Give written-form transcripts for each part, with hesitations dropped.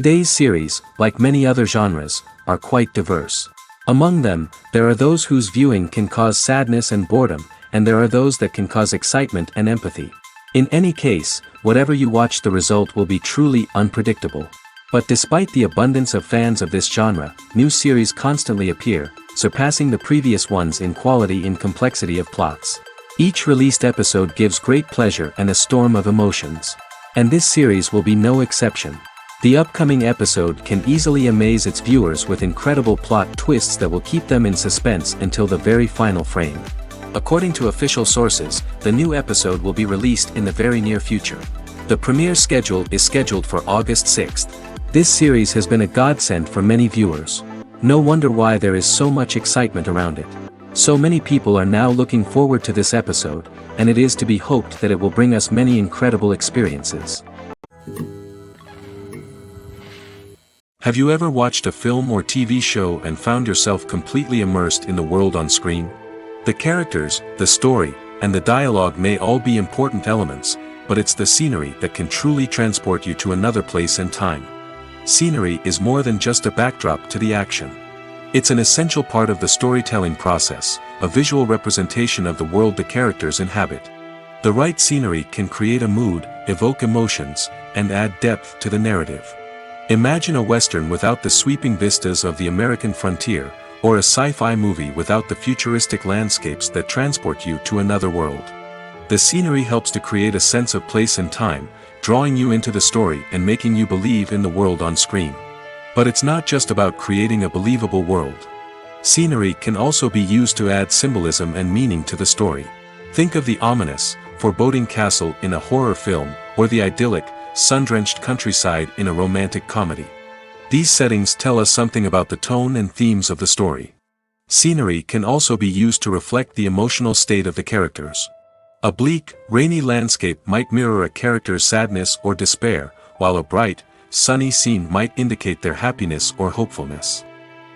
Today's series, like many other genres, are quite diverse. Among them, there are those whose viewing can cause sadness and boredom, and there are those that can cause excitement and empathy. In any case, whatever you watch, the result will be truly unpredictable. But despite the abundance of fans of this genre, new series constantly appear, surpassing the previous ones in quality and complexity of plots. Each released episode gives great pleasure and a storm of emotions. And this series will be no exception. The upcoming episode can easily amaze its viewers with incredible plot twists that will keep them in suspense until the very final frame. According to official sources, the new episode will be released in the very near future. The premiere schedule is scheduled for August 6th. This series has been a godsend for many viewers. No wonder why there is so much excitement around it. So many people are now looking forward to this episode, and it is to be hoped that it will bring us many incredible experiences. Have you ever watched a film or TV show and found yourself completely immersed in the world on screen? The characters, the story, and the dialogue may all be important elements, but it's the scenery that can truly transport you to another place and time. Scenery is more than just a backdrop to the action. It's an essential part of the storytelling process, a visual representation of the world the characters inhabit. The right scenery can create a mood, evoke emotions, and add depth to the narrative. Imagine a Western without the sweeping vistas of the American frontier, or a sci-fi movie without the futuristic landscapes that transport you to another world. The scenery helps to create a sense of place and time, drawing you into the story and making you believe in the world on screen. But it's not just about creating a believable world. Scenery can also be used to add symbolism and meaning to the story. Think of the ominous, foreboding castle in a horror film, or the idyllic, sun-drenched countryside in a romantic comedy. These settings tell us something about the tone and themes of the story. Scenery can also be used to reflect the emotional state of the characters. A bleak, rainy landscape might mirror a character's sadness or despair, while a bright, sunny scene might indicate their happiness or hopefulness.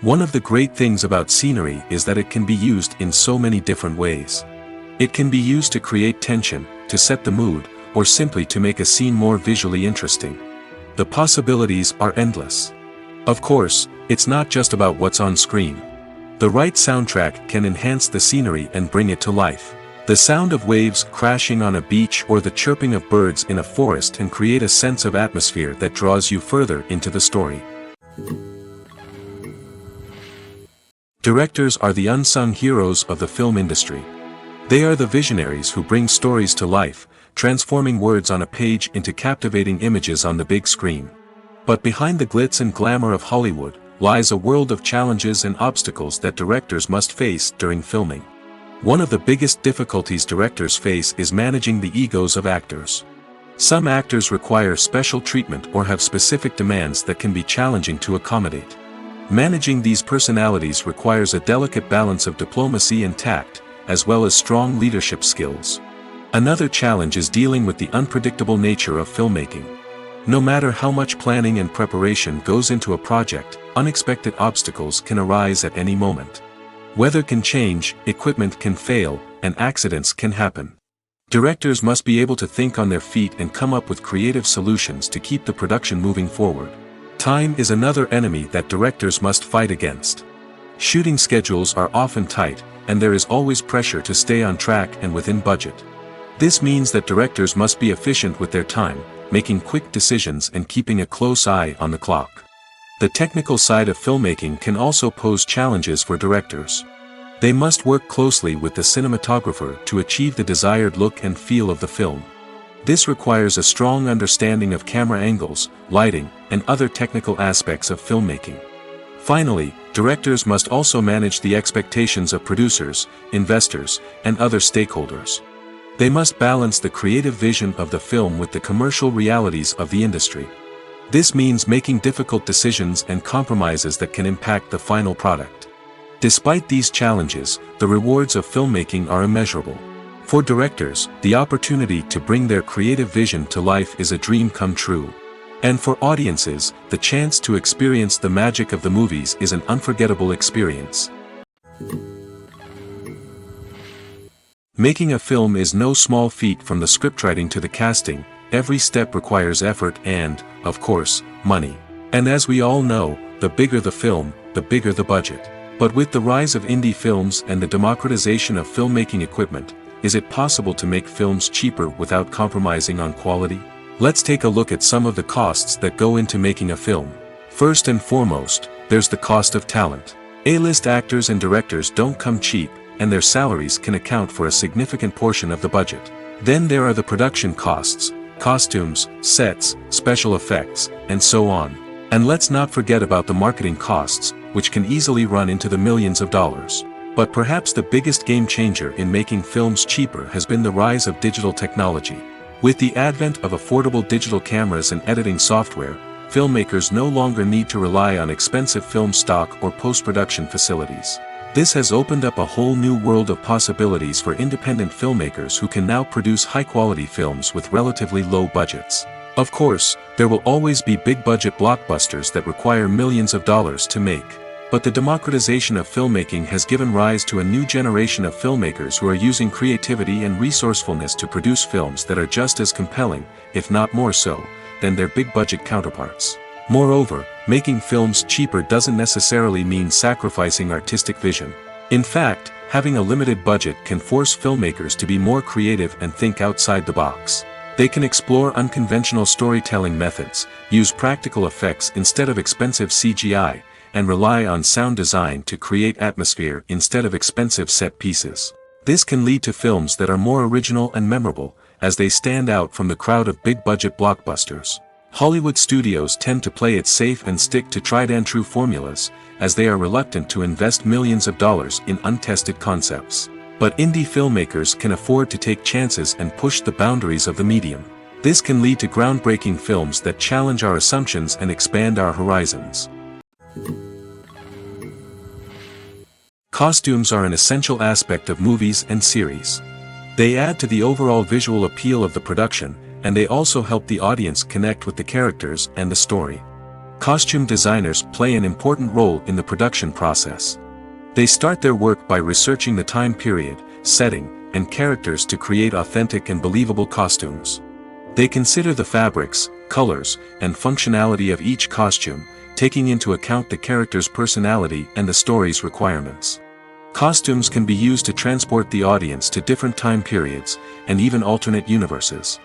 One of the great things about scenery is that it can be used in so many different ways. It can be used to create tension, to set the mood, or simply to make a scene more visually interesting. The possibilities are endless. Of course, it's not just about what's on screen. The right soundtrack can enhance the scenery and bring it to life. The sound of waves crashing on a beach or the chirping of birds in a forest can create a sense of atmosphere that draws you further into the story. Directors are the unsung heroes of the film industry. They are the visionaries who bring stories to life, transforming words on a page into captivating images on the big screen. But behind the glitz and glamour of Hollywood, lies a world of challenges and obstacles that directors must face during filming. One of the biggest difficulties directors face is managing the egos of actors. Some actors require special treatment or have specific demands that can be challenging to accommodate. Managing these personalities requires a delicate balance of diplomacy and tact, as well as strong leadership skills. Another challenge is dealing with the unpredictable nature of filmmaking. No matter how much planning and preparation goes into a project, unexpected obstacles can arise at any moment. Weather can change, equipment can fail, and accidents can happen. Directors must be able to think on their feet and come up with creative solutions to keep the production moving forward. Time is another enemy that directors must fight against. Shooting schedules are often tight, and there is always pressure to stay on track and within budget. This means that directors must be efficient with their time, making quick decisions and keeping a close eye on the clock. The technical side of filmmaking can also pose challenges for directors. They must work closely with the cinematographer to achieve the desired look and feel of the film. This requires a strong understanding of camera angles, lighting, and other technical aspects of filmmaking. Finally, directors must also manage the expectations of producers, investors, and other stakeholders. They must balance the creative vision of the film with the commercial realities of the industry. This means making difficult decisions and compromises that can impact the final product. Despite these challenges, the rewards of filmmaking are immeasurable. For directors, the opportunity to bring their creative vision to life is a dream come true. And for audiences, the chance to experience the magic of the movies is an unforgettable experience. Making a film is no small feat. From the scriptwriting to the casting, every step requires effort and, of course, money. And as we all know, the bigger the film, the bigger the budget. But with the rise of indie films and the democratization of filmmaking equipment, is it possible to make films cheaper without compromising on quality? Let's take a look at some of the costs that go into making a film. First and foremost, there's the cost of talent. A-list actors and directors don't come cheap, and their salaries can account for a significant portion of the budget. Then there are the production costs, costumes, sets, special effects, and so on. And let's not forget about the marketing costs, which can easily run into the millions of dollars. But perhaps the biggest game changer in making films cheaper has been the rise of digital technology. With the advent of affordable digital cameras and editing software, filmmakers no longer need to rely on expensive film stock or post-production facilities. This has opened up a whole new world of possibilities for independent filmmakers who can now produce high-quality films with relatively low budgets. Of course, there will always be big-budget blockbusters that require millions of dollars to make. But the democratization of filmmaking has given rise to a new generation of filmmakers who are using creativity and resourcefulness to produce films that are just as compelling, if not more so, than their big-budget counterparts. Moreover, making films cheaper doesn't necessarily mean sacrificing artistic vision. In fact, having a limited budget can force filmmakers to be more creative and think outside the box. They can explore unconventional storytelling methods, use practical effects instead of expensive CGI, and rely on sound design to create atmosphere instead of expensive set pieces. This can lead to films that are more original and memorable, as they stand out from the crowd of big-budget blockbusters. Hollywood studios tend to play it safe and stick to tried-and-true formulas, as they are reluctant to invest millions of dollars in untested concepts. But indie filmmakers can afford to take chances and push the boundaries of the medium. This can lead to groundbreaking films that challenge our assumptions and expand our horizons. Costumes are an essential aspect of movies and series. They add to the overall visual appeal of the production, and they also help the audience connect with the characters and the story. Costume designers play an important role in the production process. They start their work by researching the time period, setting, and characters to create authentic and believable costumes. They consider the fabrics, colors, and functionality of each costume, taking into account the character's personality and the story's requirements. Costumes can be used to transport the audience to different time periods, and even alternate universes.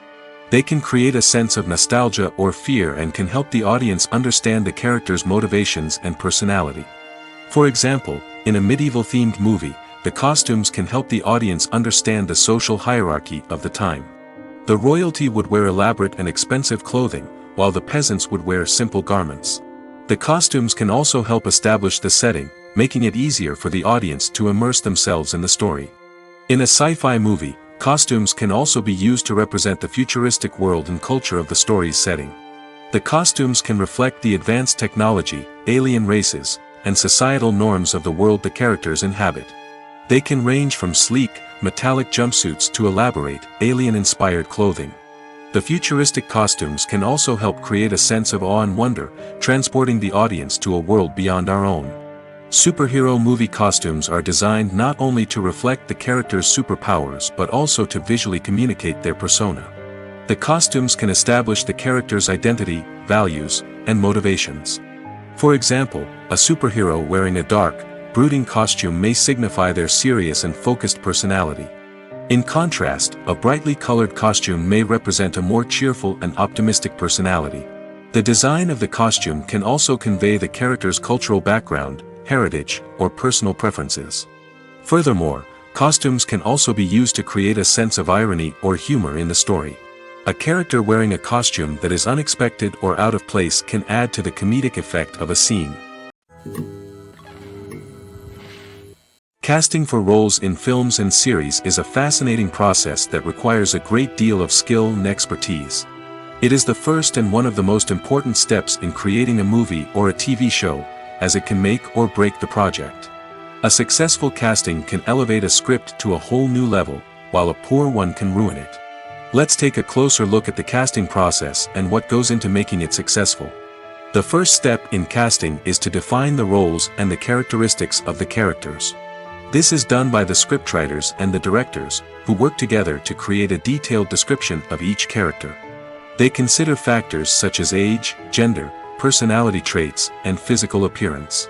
They can create a sense of nostalgia or fear and can help the audience understand the character's motivations and personality. For example, in a medieval-themed movie, the costumes can help the audience understand the social hierarchy of the time. The royalty would wear elaborate and expensive clothing, while the peasants would wear simple garments. The costumes can also help establish the setting, making it easier for the audience to immerse themselves in the story. In a sci-fi movie, costumes can also be used to represent the futuristic world and culture of the story's setting. The costumes can reflect the advanced technology, alien races, and societal norms of the world the characters inhabit. They can range from sleek, metallic jumpsuits to elaborate, alien-inspired clothing. The futuristic costumes can also help create a sense of awe and wonder, transporting the audience to a world beyond our own. Superhero movie costumes are designed not only to reflect the character's superpowers but also to visually communicate their persona. The costumes can establish the character's identity, values, and motivations. For example, a superhero wearing a dark, brooding costume may signify their serious and focused personality. In contrast, a brightly colored costume may represent a more cheerful and optimistic personality. The design of the costume can also convey the character's cultural background, heritage, or personal preferences. Furthermore, costumes can also be used to create a sense of irony or humor in the story. A character wearing a costume that is unexpected or out of place can add to the comedic effect of a scene. Casting for roles in films and series is a fascinating process that requires a great deal of skill and expertise. It is the first and one of the most important steps in creating a movie or a TV show, as it can make or break the project. A successful casting can elevate a script to a whole new level, while a poor one can ruin it. Let's take a closer look at the casting process and what goes into making it successful. The first step in casting is to define the roles and the characteristics of the characters. This is done by the scriptwriters and the directors, who work together to create a detailed description of each character. They consider factors such as age, gender, personality traits, and physical appearance.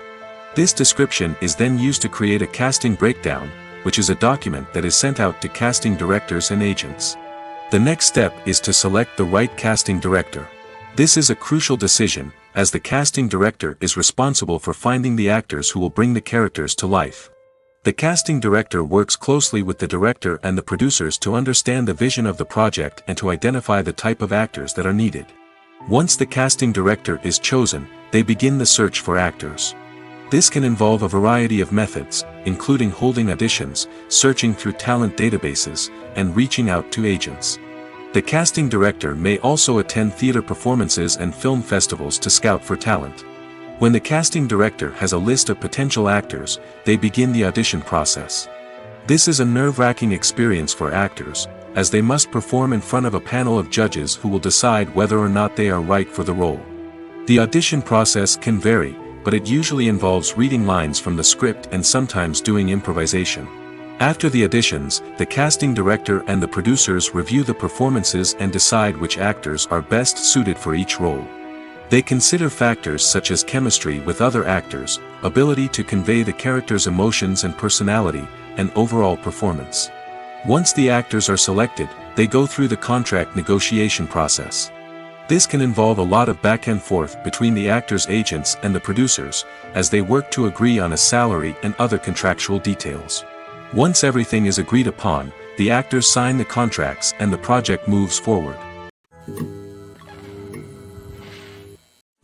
This description is then used to create a casting breakdown, which is a document that is sent out to casting directors and agents. The next step is to select the right casting director. This is a crucial decision, as the casting director is responsible for finding the actors who will bring the characters to life. The casting director works closely with the director and the producers to understand the vision of the project and to identify the type of actors that are needed. Once the casting director is chosen, they begin the search for actors. This can involve a variety of methods, including holding auditions, searching through talent databases, and reaching out to agents. The casting director may also attend theater performances and film festivals to scout for talent. When the casting director has a list of potential actors, they begin the audition process. This is a nerve-wracking experience for actors, as they must perform in front of a panel of judges who will decide whether or not they are right for the role. The audition process can vary, but it usually involves reading lines from the script and sometimes doing improvisation. After the auditions, the casting director and the producers review the performances and decide which actors are best suited for each role. They consider factors such as chemistry with other actors, ability to convey the character's emotions and personality, and overall performance. Once the actors are selected, they go through the contract negotiation process. This can involve a lot of back and forth between the actors' agents and the producers, as they work to agree on a salary and other contractual details. Once everything is agreed upon, the actors sign the contracts and the project moves forward.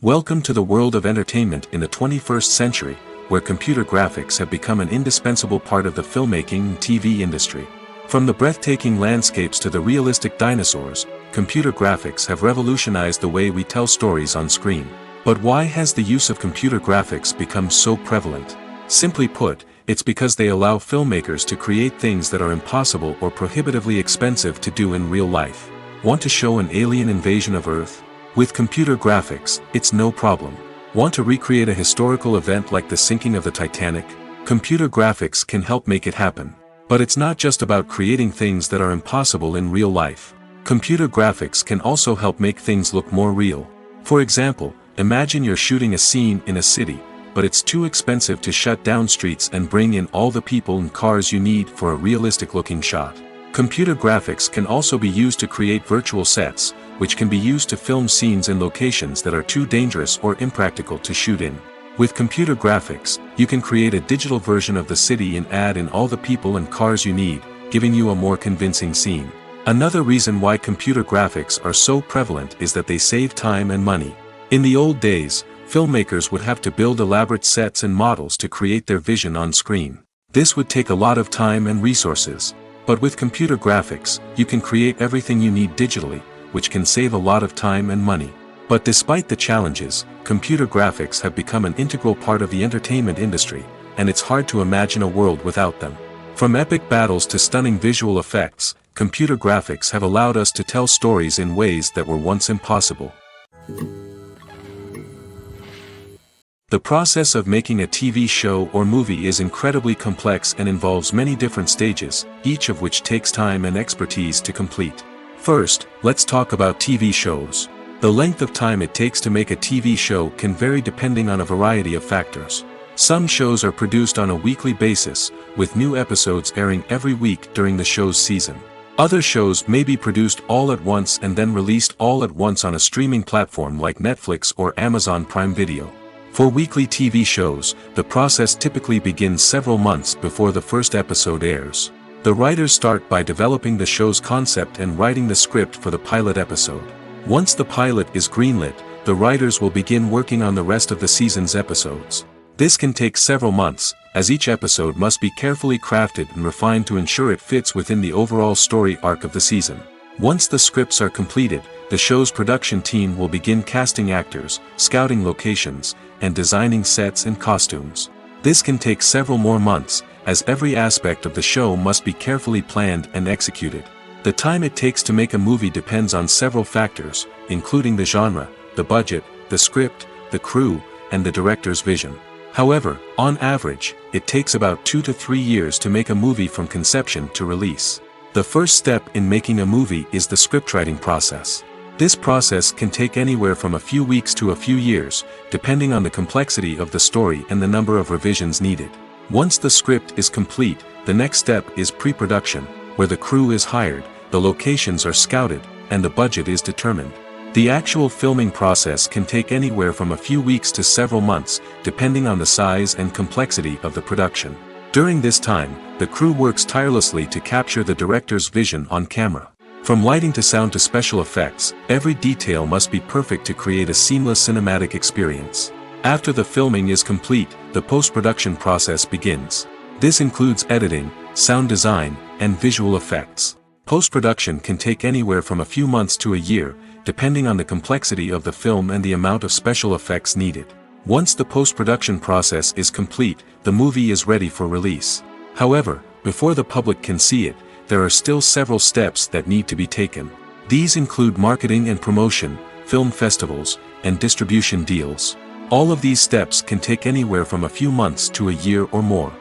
Welcome to the world of entertainment in the 21st century, where computer graphics have become an indispensable part of the filmmaking and TV industry. From the breathtaking landscapes to the realistic dinosaurs, computer graphics have revolutionized the way we tell stories on screen. But why has the use of computer graphics become so prevalent? Simply put, it's because they allow filmmakers to create things that are impossible or prohibitively expensive to do in real life. Want to show an alien invasion of Earth? With computer graphics, it's no problem. Want to recreate a historical event like the sinking of the Titanic? Computer graphics can help make it happen. But it's not just about creating things that are impossible in real life. Computer graphics can also help make things look more real. For example, imagine you're shooting a scene in a city, but it's too expensive to shut down streets and bring in all the people and cars you need for a realistic-looking shot. Computer graphics can also be used to create virtual sets, which can be used to film scenes in locations that are too dangerous or impractical to shoot in. With computer graphics, you can create a digital version of the city and add in all the people and cars you need, giving you a more convincing scene. Another reason why computer graphics are so prevalent is that they save time and money. In the old days, filmmakers would have to build elaborate sets and models to create their vision on screen. This would take a lot of time and resources. But with computer graphics, you can create everything you need digitally, which can save a lot of time and money. But despite the challenges, computer graphics have become an integral part of the entertainment industry, and it's hard to imagine a world without them. From epic battles to stunning visual effects, computer graphics have allowed us to tell stories in ways that were once impossible. The process of making a TV show or movie is incredibly complex and involves many different stages, each of which takes time and expertise to complete. First, let's talk about TV shows. The length of time it takes to make a TV show can vary depending on a variety of factors. Some shows are produced on a weekly basis, with new episodes airing every week during the show's season. Other shows may be produced all at once and then released all at once on a streaming platform like Netflix or Amazon Prime Video. For weekly TV shows, the process typically begins several months before the first episode airs. The writers start by developing the show's concept and writing the script for the pilot episode. Once the pilot is greenlit, the writers will begin working on the rest of the season's episodes. This can take several months, as each episode must be carefully crafted and refined to ensure it fits within the overall story arc of the season. Once the scripts are completed, the show's production team will begin casting actors, scouting locations, and designing sets and costumes. This can take several more months, as every aspect of the show must be carefully planned and executed. The time it takes to make a movie depends on several factors, including the genre, the budget, the script, the crew, and the director's vision. However, on average, it takes about 2 to 3 years to make a movie from conception to release. The first step in making a movie is the scriptwriting process. This process can take anywhere from a few weeks to a few years, depending on the complexity of the story and the number of revisions needed. Once the script is complete, the next step is pre-production, where the crew is hired, the locations are scouted, and the budget is determined. The actual filming process can take anywhere from a few weeks to several months, depending on the size and complexity of the production. During this time, the crew works tirelessly to capture the director's vision on camera. From lighting to sound to special effects, every detail must be perfect to create a seamless cinematic experience. After the filming is complete, the post-production process begins. This includes editing, sound design, and visual effects. Post-production can take anywhere from a few months to a year, depending on the complexity of the film and the amount of special effects needed. Once the post-production process is complete, the movie is ready for release. However, before the public can see it, there are still several steps that need to be taken. These include marketing and promotion, film festivals, and distribution deals. All of these steps can take anywhere from a few months to a year or more.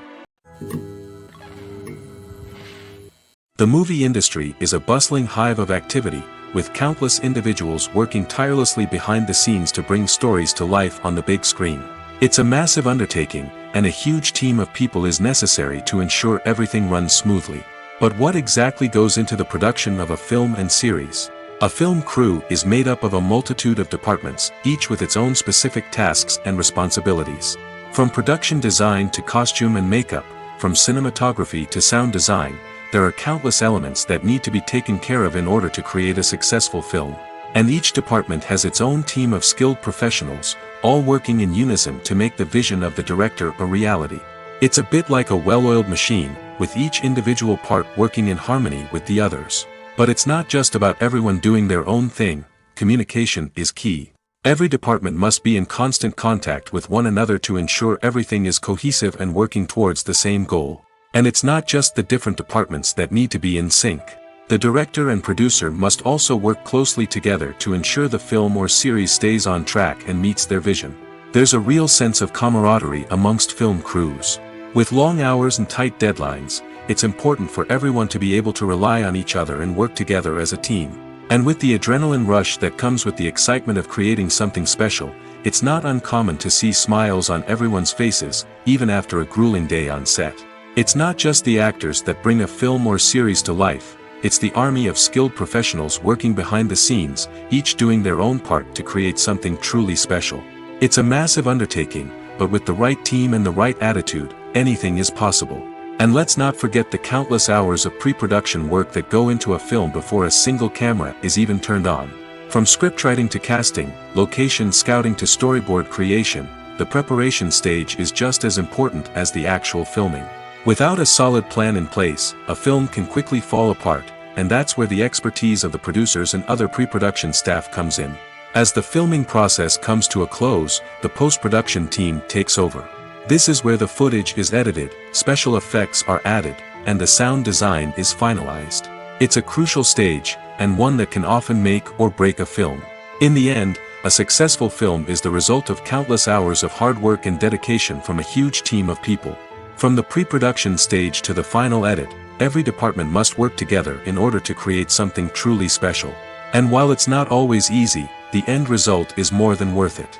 The movie industry is a bustling hive of activity, with countless individuals working tirelessly behind the scenes to bring stories to life on the big screen. It's a massive undertaking, and a huge team of people is necessary to ensure everything runs smoothly. But what exactly goes into the production of a film and series? A film crew is made up of a multitude of departments, each with its own specific tasks and responsibilities. From production design to costume and makeup, from cinematography to sound design, there are countless elements that need to be taken care of in order to create a successful film. And each department has its own team of skilled professionals, all working in unison to make the vision of the director a reality. It's a bit like a well-oiled machine, with each individual part working in harmony with the others. But it's not just about everyone doing their own thing. Communication is key. Every department must be in constant contact with one another to ensure everything is cohesive and working towards the same goal. And it's not just the different departments that need to be in sync. The director and producer must also work closely together to ensure the film or series stays on track and meets their vision. There's a real sense of camaraderie amongst film crews. With long hours and tight deadlines, it's important for everyone to be able to rely on each other and work together as a team. And with the adrenaline rush that comes with the excitement of creating something special, it's not uncommon to see smiles on everyone's faces, even after a grueling day on set. It's not just the actors that bring a film or series to life, it's the army of skilled professionals working behind the scenes, each doing their own part to create something truly special. It's a massive undertaking, but with the right team and the right attitude, anything is possible. And let's not forget the countless hours of pre-production work that go into a film before a single camera is even turned on. From scriptwriting to casting, location scouting to storyboard creation, the preparation stage is just as important as the actual filming. Without a solid plan in place, a film can quickly fall apart, and that's where the expertise of the producers and other pre-production staff comes in. As the filming process comes to a close, the post-production team takes over. This is where the footage is edited, special effects are added, and the sound design is finalized. It's a crucial stage, and one that can often make or break a film. In the end, a successful film is the result of countless hours of hard work and dedication from a huge team of people. From the pre-production stage to the final edit, every department must work together in order to create something truly special. And while it's not always easy, the end result is more than worth it.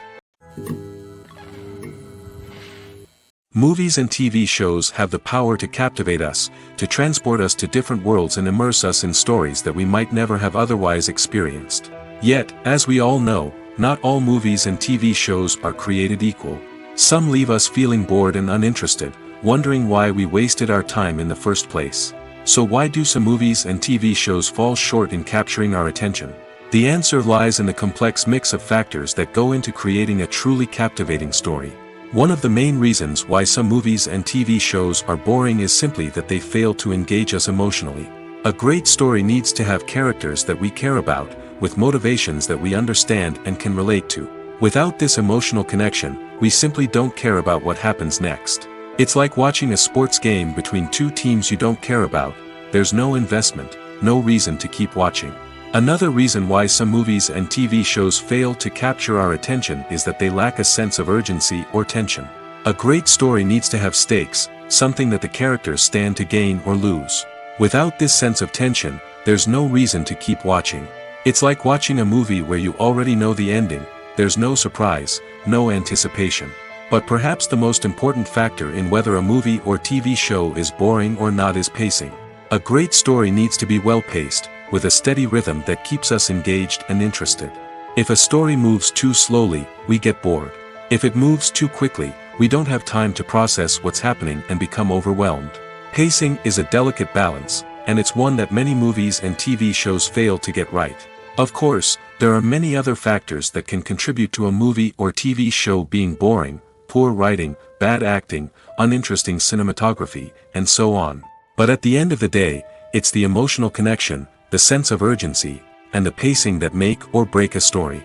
Movies and TV shows have the power to captivate us, to transport us to different worlds and immerse us in stories that we might never have otherwise experienced. Yet, as we all know, not all movies and TV shows are created equal. Some leave us feeling bored and uninterested, wondering why we wasted our time in the first place. So why do some movies and TV shows fall short in capturing our attention? The answer lies in the complex mix of factors that go into creating a truly captivating story. One of the main reasons why some movies and TV shows are boring is simply that they fail to engage us emotionally. A great story needs to have characters that we care about, with motivations that we understand and can relate to. Without this emotional connection, we simply don't care about what happens next. It's like watching a sports game between two teams you don't care about. There's no investment, no reason to keep watching. Another reason why some movies and TV shows fail to capture our attention is that they lack a sense of urgency or tension. A great story needs to have stakes, something that the characters stand to gain or lose. Without this sense of tension, there's no reason to keep watching. It's like watching a movie where you already know the ending. There's no surprise, no anticipation. But perhaps the most important factor in whether a movie or TV show is boring or not is pacing. A great story needs to be well-paced, with a steady rhythm that keeps us engaged and interested. If a story moves too slowly, we get bored. If it moves too quickly, we don't have time to process what's happening and become overwhelmed. Pacing is a delicate balance, and it's one that many movies and TV shows fail to get right. Of course, there are many other factors that can contribute to a movie or TV show being boring: poor writing, bad acting, uninteresting cinematography, and so on. But at the end of the day, it's the emotional connection, the sense of urgency, and the pacing that make or break a story.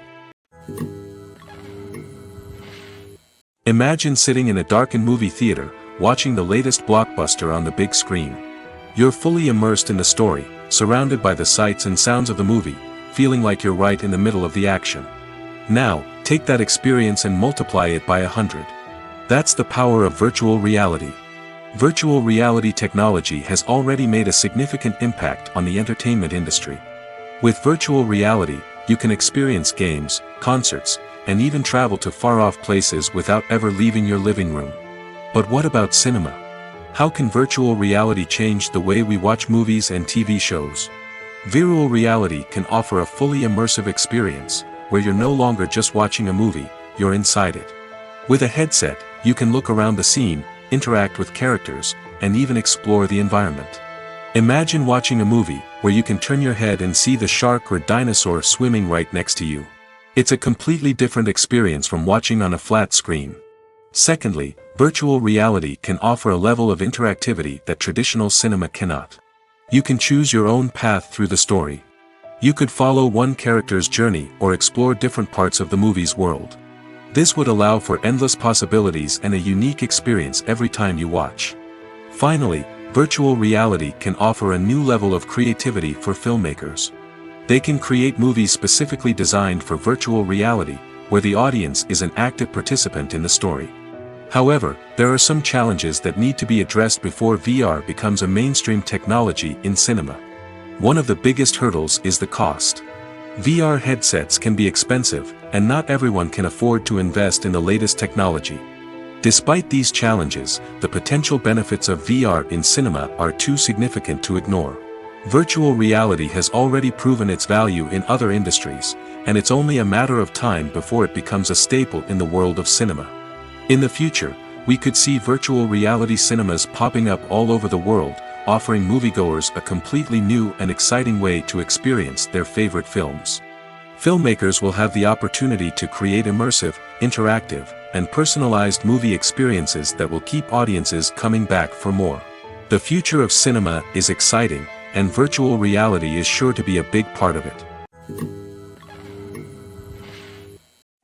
Imagine sitting in a darkened movie theater, watching the latest blockbuster on the big screen. You're fully immersed in the story, surrounded by the sights and sounds of the movie, feeling like you're right in the middle of the action. Now, take that experience and multiply it by 100. That's the power of virtual reality. Virtual reality technology has already made a significant impact on the entertainment industry. With virtual reality, you can experience games, concerts, and even travel to far-off places without ever leaving your living room. But what about cinema? How can virtual reality change the way we watch movies and TV shows? Virtual reality can offer a fully immersive experience, where you're no longer just watching a movie, you're inside it. With a headset, you can look around the scene, interact with characters, and even explore the environment. Imagine watching a movie where you can turn your head and see the shark or dinosaur swimming right next to you. It's a completely different experience from watching on a flat screen. Secondly, virtual reality can offer a level of interactivity that traditional cinema cannot. You can choose your own path through the story. You could follow one character's journey or explore different parts of the movie's world. This would allow for endless possibilities and a unique experience every time you watch. Finally, virtual reality can offer a new level of creativity for filmmakers. They can create movies specifically designed for virtual reality, where the audience is an active participant in the story. However, there are some challenges that need to be addressed before VR becomes a mainstream technology in cinema. One of the biggest hurdles is the cost. VR headsets can be expensive, and not everyone can afford to invest in the latest technology. Despite these challenges, the potential benefits of VR in cinema are too significant to ignore. Virtual reality has already proven its value in other industries, and it's only a matter of time before it becomes a staple in the world of cinema. In the future, we could see virtual reality cinemas popping up all over the world, offering moviegoers a completely new and exciting way to experience their favorite films. Filmmakers will have the opportunity to create immersive, interactive, and personalized movie experiences that will keep audiences coming back for more. The future of cinema is exciting, and virtual reality is sure to be a big part of it.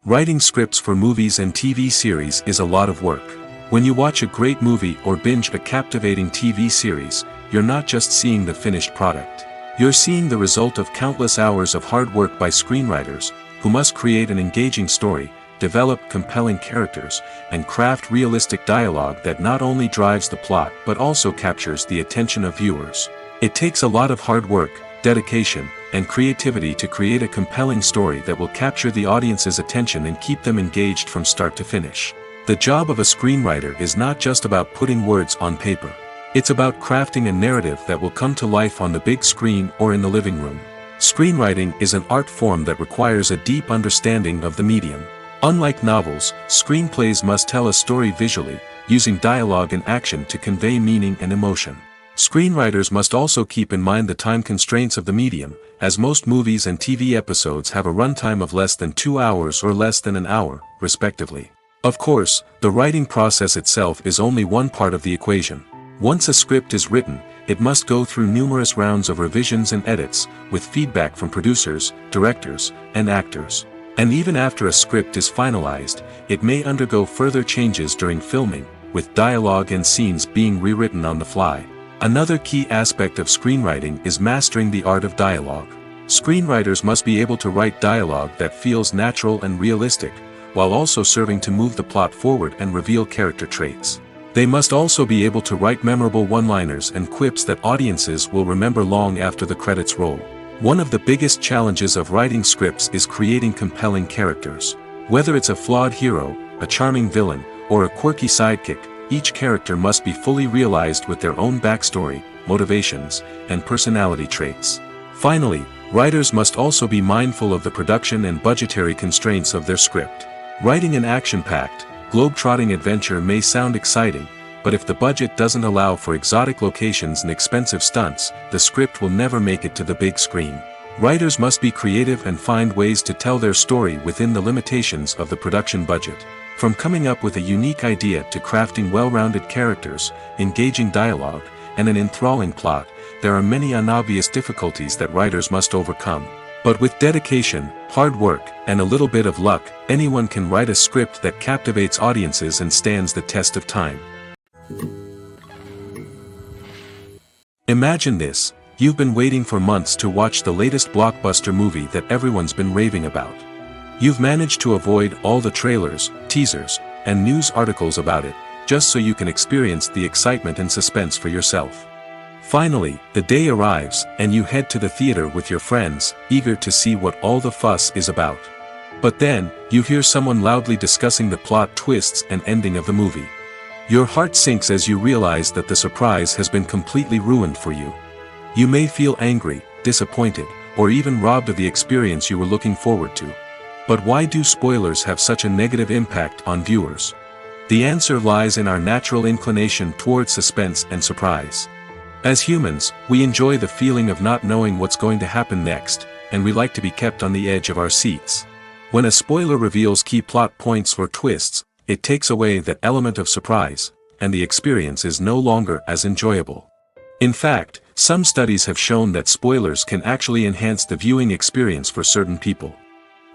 Writing scripts for movies and TV series is a lot of work. When you watch a great movie or binge a captivating TV series, you're not just seeing the finished product. You're seeing the result of countless hours of hard work by screenwriters, who must create an engaging story, develop compelling characters, and craft realistic dialogue that not only drives the plot but also captures the attention of viewers. It takes a lot of hard work, dedication, and creativity to create a compelling story that will capture the audience's attention and keep them engaged from start to finish. The job of a screenwriter is not just about putting words on paper. It's about crafting a narrative that will come to life on the big screen or in the living room. Screenwriting is an art form that requires a deep understanding of the medium. Unlike novels, screenplays must tell a story visually, using dialogue and action to convey meaning and emotion. Screenwriters must also keep in mind the time constraints of the medium, as most movies and TV episodes have a runtime of less than 2 hours or less than an hour, respectively. Of course, the writing process itself is only one part of the equation. Once a script is written, it must go through numerous rounds of revisions and edits, with feedback from producers, directors, and actors. And even after a script is finalized, it may undergo further changes during filming, with dialogue and scenes being rewritten on the fly. Another key aspect of screenwriting is mastering the art of dialogue. Screenwriters must be able to write dialogue that feels natural and realistic, while also serving to move the plot forward and reveal character traits. They must also be able to write memorable one-liners and quips that audiences will remember long after the credits roll. One of the biggest challenges of writing scripts is creating compelling characters. Whether it's a flawed hero, a charming villain, or a quirky sidekick, each character must be fully realized with their own backstory, motivations, and personality traits. Finally, writers must also be mindful of the production and budgetary constraints of their script. Writing an action-packed, globe-trotting adventure may sound exciting, but if the budget doesn't allow for exotic locations and expensive stunts, the script will never make it to the big screen. Writers must be creative and find ways to tell their story within the limitations of the production budget. From coming up with a unique idea to crafting well-rounded characters, engaging dialogue, and an enthralling plot, there are many unobvious difficulties that writers must overcome. But with dedication, hard work, and a little bit of luck, anyone can write a script that captivates audiences and stands the test of time. Imagine this: you've been waiting for months to watch the latest blockbuster movie that everyone's been raving about. You've managed to avoid all the trailers, teasers, and news articles about it, just so you can experience the excitement and suspense for yourself. Finally, the day arrives, and you head to the theater with your friends, eager to see what all the fuss is about. But then, you hear someone loudly discussing the plot twists and ending of the movie. Your heart sinks as you realize that the surprise has been completely ruined for you. You may feel angry, disappointed, or even robbed of the experience you were looking forward to. But why do spoilers have such a negative impact on viewers? The answer lies in our natural inclination towards suspense and surprise. As humans, we enjoy the feeling of not knowing what's going to happen next, and we like to be kept on the edge of our seats. When a spoiler reveals key plot points or twists, it takes away that element of surprise, and the experience is no longer as enjoyable. In fact, some studies have shown that spoilers can actually enhance the viewing experience for certain people.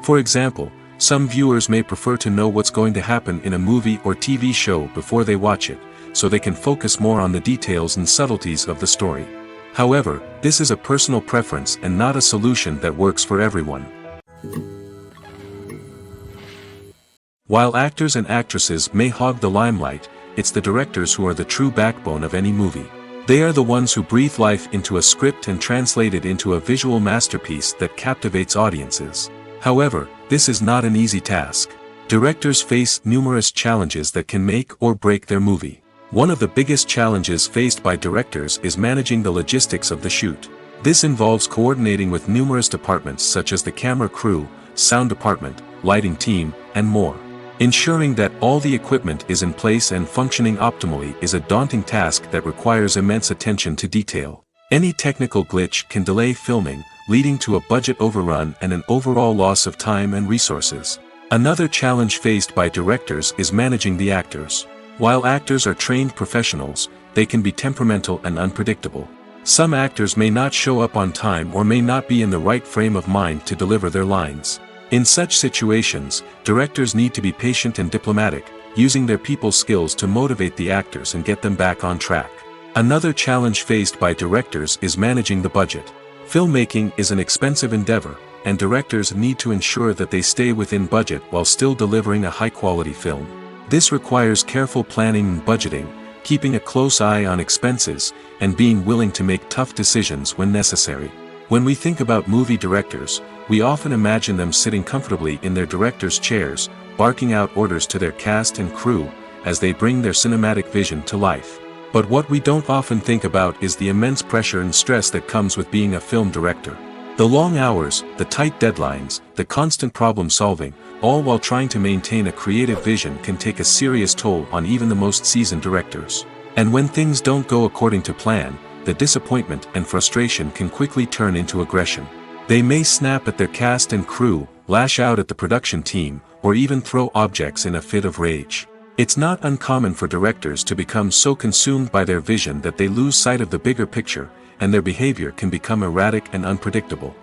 For example, some viewers may prefer to know what's going to happen in a movie or TV show before they watch it, so they can focus more on the details and subtleties of the story. However, this is a personal preference and not a solution that works for everyone. While actors and actresses may hog the limelight, it's the directors who are the true backbone of any movie. They are the ones who breathe life into a script and translate it into a visual masterpiece that captivates audiences. However, this is not an easy task. Directors face numerous challenges that can make or break their movie. One of the biggest challenges faced by directors is managing the logistics of the shoot. This involves coordinating with numerous departments such as the camera crew, sound department, lighting team, and more. Ensuring that all the equipment is in place and functioning optimally is a daunting task that requires immense attention to detail. Any technical glitch can delay filming, leading to a budget overrun and an overall loss of time and resources. Another challenge faced by directors is managing the actors. While actors are trained professionals, they can be temperamental and unpredictable. Some actors may not show up on time or may not be in the right frame of mind to deliver their lines. In such situations, directors need to be patient and diplomatic, using their people skills to motivate the actors and get them back on track. Another challenge faced by directors is managing the budget. Filmmaking is an expensive endeavor, and directors need to ensure that they stay within budget while still delivering a high-quality film. This requires careful planning and budgeting, keeping a close eye on expenses, and being willing to make tough decisions when necessary. When we think about movie directors, we often imagine them sitting comfortably in their director's chairs, barking out orders to their cast and crew as they bring their cinematic vision to life. But what we don't often think about is the immense pressure and stress that comes with being a film director. The long hours, the tight deadlines, the constant problem solving, all while trying to maintain a creative vision can take a serious toll on even the most seasoned directors. And when things don't go according to plan, the disappointment and frustration can quickly turn into aggression. They may snap at their cast and crew, lash out at the production team, or even throw objects in a fit of rage. It's not uncommon for directors to become so consumed by their vision that they lose sight of the bigger picture, and their behavior can become erratic and unpredictable.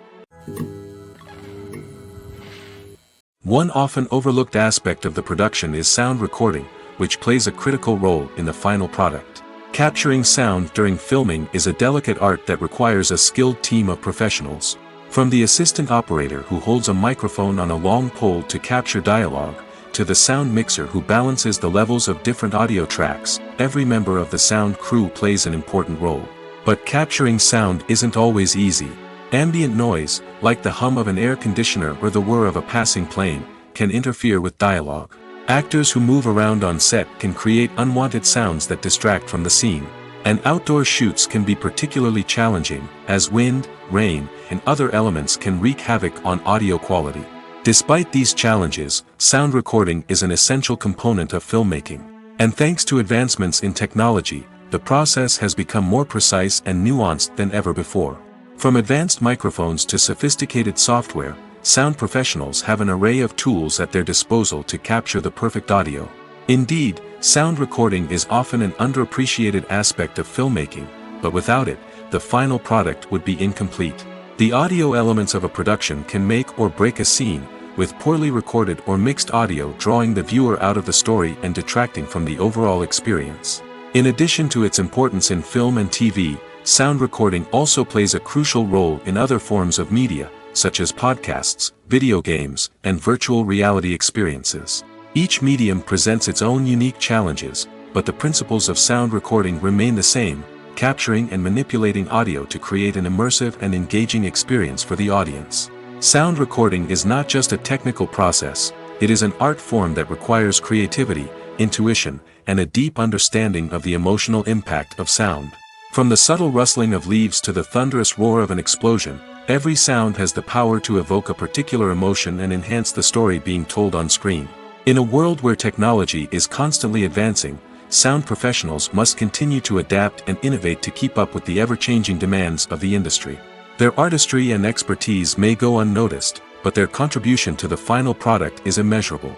One often overlooked aspect of the production is sound recording, which plays a critical role in the final product. Capturing sound during filming is a delicate art that requires a skilled team of professionals. From the assistant operator who holds a microphone on a long pole to capture dialogue, to the sound mixer who balances the levels of different audio tracks, every member of the sound crew plays an important role. But capturing sound isn't always easy. Ambient noise, like the hum of an air conditioner or the whir of a passing plane, can interfere with dialogue. Actors who move around on set can create unwanted sounds that distract from the scene. And outdoor shoots can be particularly challenging, as wind, rain, and other elements can wreak havoc on audio quality. Despite these challenges, sound recording is an essential component of filmmaking. And thanks to advancements in technology, the process has become more precise and nuanced than ever before. From advanced microphones to sophisticated software, sound professionals have an array of tools at their disposal to capture the perfect audio. Indeed, sound recording is often an underappreciated aspect of filmmaking, but without it, the final product would be incomplete. The audio elements of a production can make or break a scene, with poorly recorded or mixed audio drawing the viewer out of the story and detracting from the overall experience. In addition to its importance in film and TV, sound recording also plays a crucial role in other forms of media, such as podcasts, video games, and virtual reality experiences. Each medium presents its own unique challenges, but the principles of sound recording remain the same, capturing and manipulating audio to create an immersive and engaging experience for the audience. Sound recording is not just a technical process, it is an art form that requires creativity, intuition, and a deep understanding of the emotional impact of sound. From the subtle rustling of leaves to the thunderous roar of an explosion, every sound has the power to evoke a particular emotion and enhance the story being told on screen. In a world where technology is constantly advancing, sound professionals must continue to adapt and innovate to keep up with the ever-changing demands of the industry. Their artistry and expertise may go unnoticed, but their contribution to the final product is immeasurable.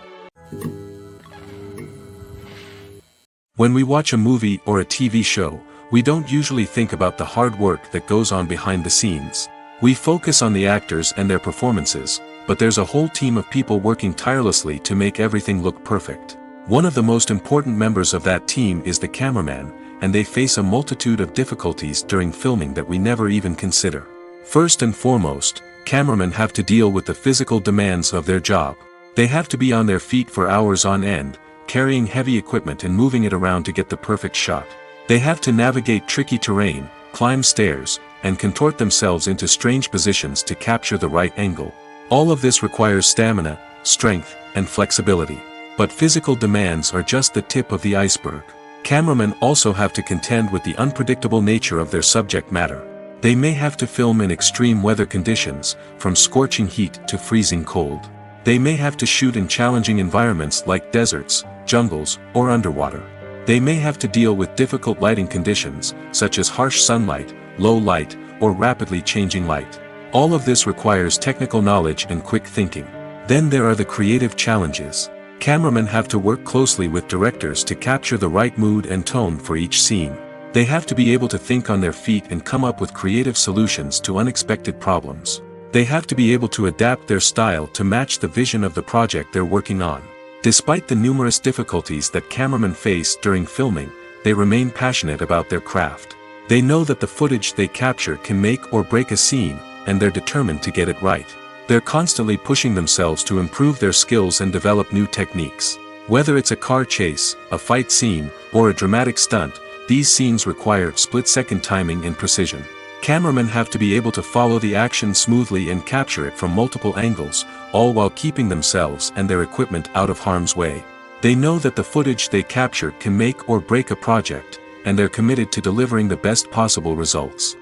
When we watch a movie or a TV show, we don't usually think about the hard work that goes on behind the scenes. We focus on the actors and their performances, but there's a whole team of people working tirelessly to make everything look perfect. One of the most important members of that team is the cameraman, and they face a multitude of difficulties during filming that we never even consider. First and foremost, cameramen have to deal with the physical demands of their job. They have to be on their feet for hours on end, carrying heavy equipment and moving it around to get the perfect shot. They have to navigate tricky terrain, climb stairs, and contort themselves into strange positions to capture the right angle. All of this requires stamina, strength, and flexibility. But physical demands are just the tip of the iceberg. Cameramen also have to contend with the unpredictable nature of their subject matter. They may have to film in extreme weather conditions, from scorching heat to freezing cold. They may have to shoot in challenging environments like deserts, jungles, or underwater. They may have to deal with difficult lighting conditions, such as harsh sunlight, low light, or rapidly changing light. All of this requires technical knowledge and quick thinking. Then there are the creative challenges. Cameramen have to work closely with directors to capture the right mood and tone for each scene. They have to be able to think on their feet and come up with creative solutions to unexpected problems. They have to be able to adapt their style to match the vision of the project they're working on. Despite the numerous difficulties that cameramen face during filming, they remain passionate about their craft. They know that the footage they capture can make or break a scene, and they're determined to get it right. They're constantly pushing themselves to improve their skills and develop new techniques. Whether it's a car chase, a fight scene, or a dramatic stunt, these scenes require split-second timing and precision. cameramen have to be able to follow the action smoothly and capture it from multiple angles, all while keeping themselves and their equipment out of harm's way. They know that the footage they capture can make or break a project, and they're committed to delivering the best possible results.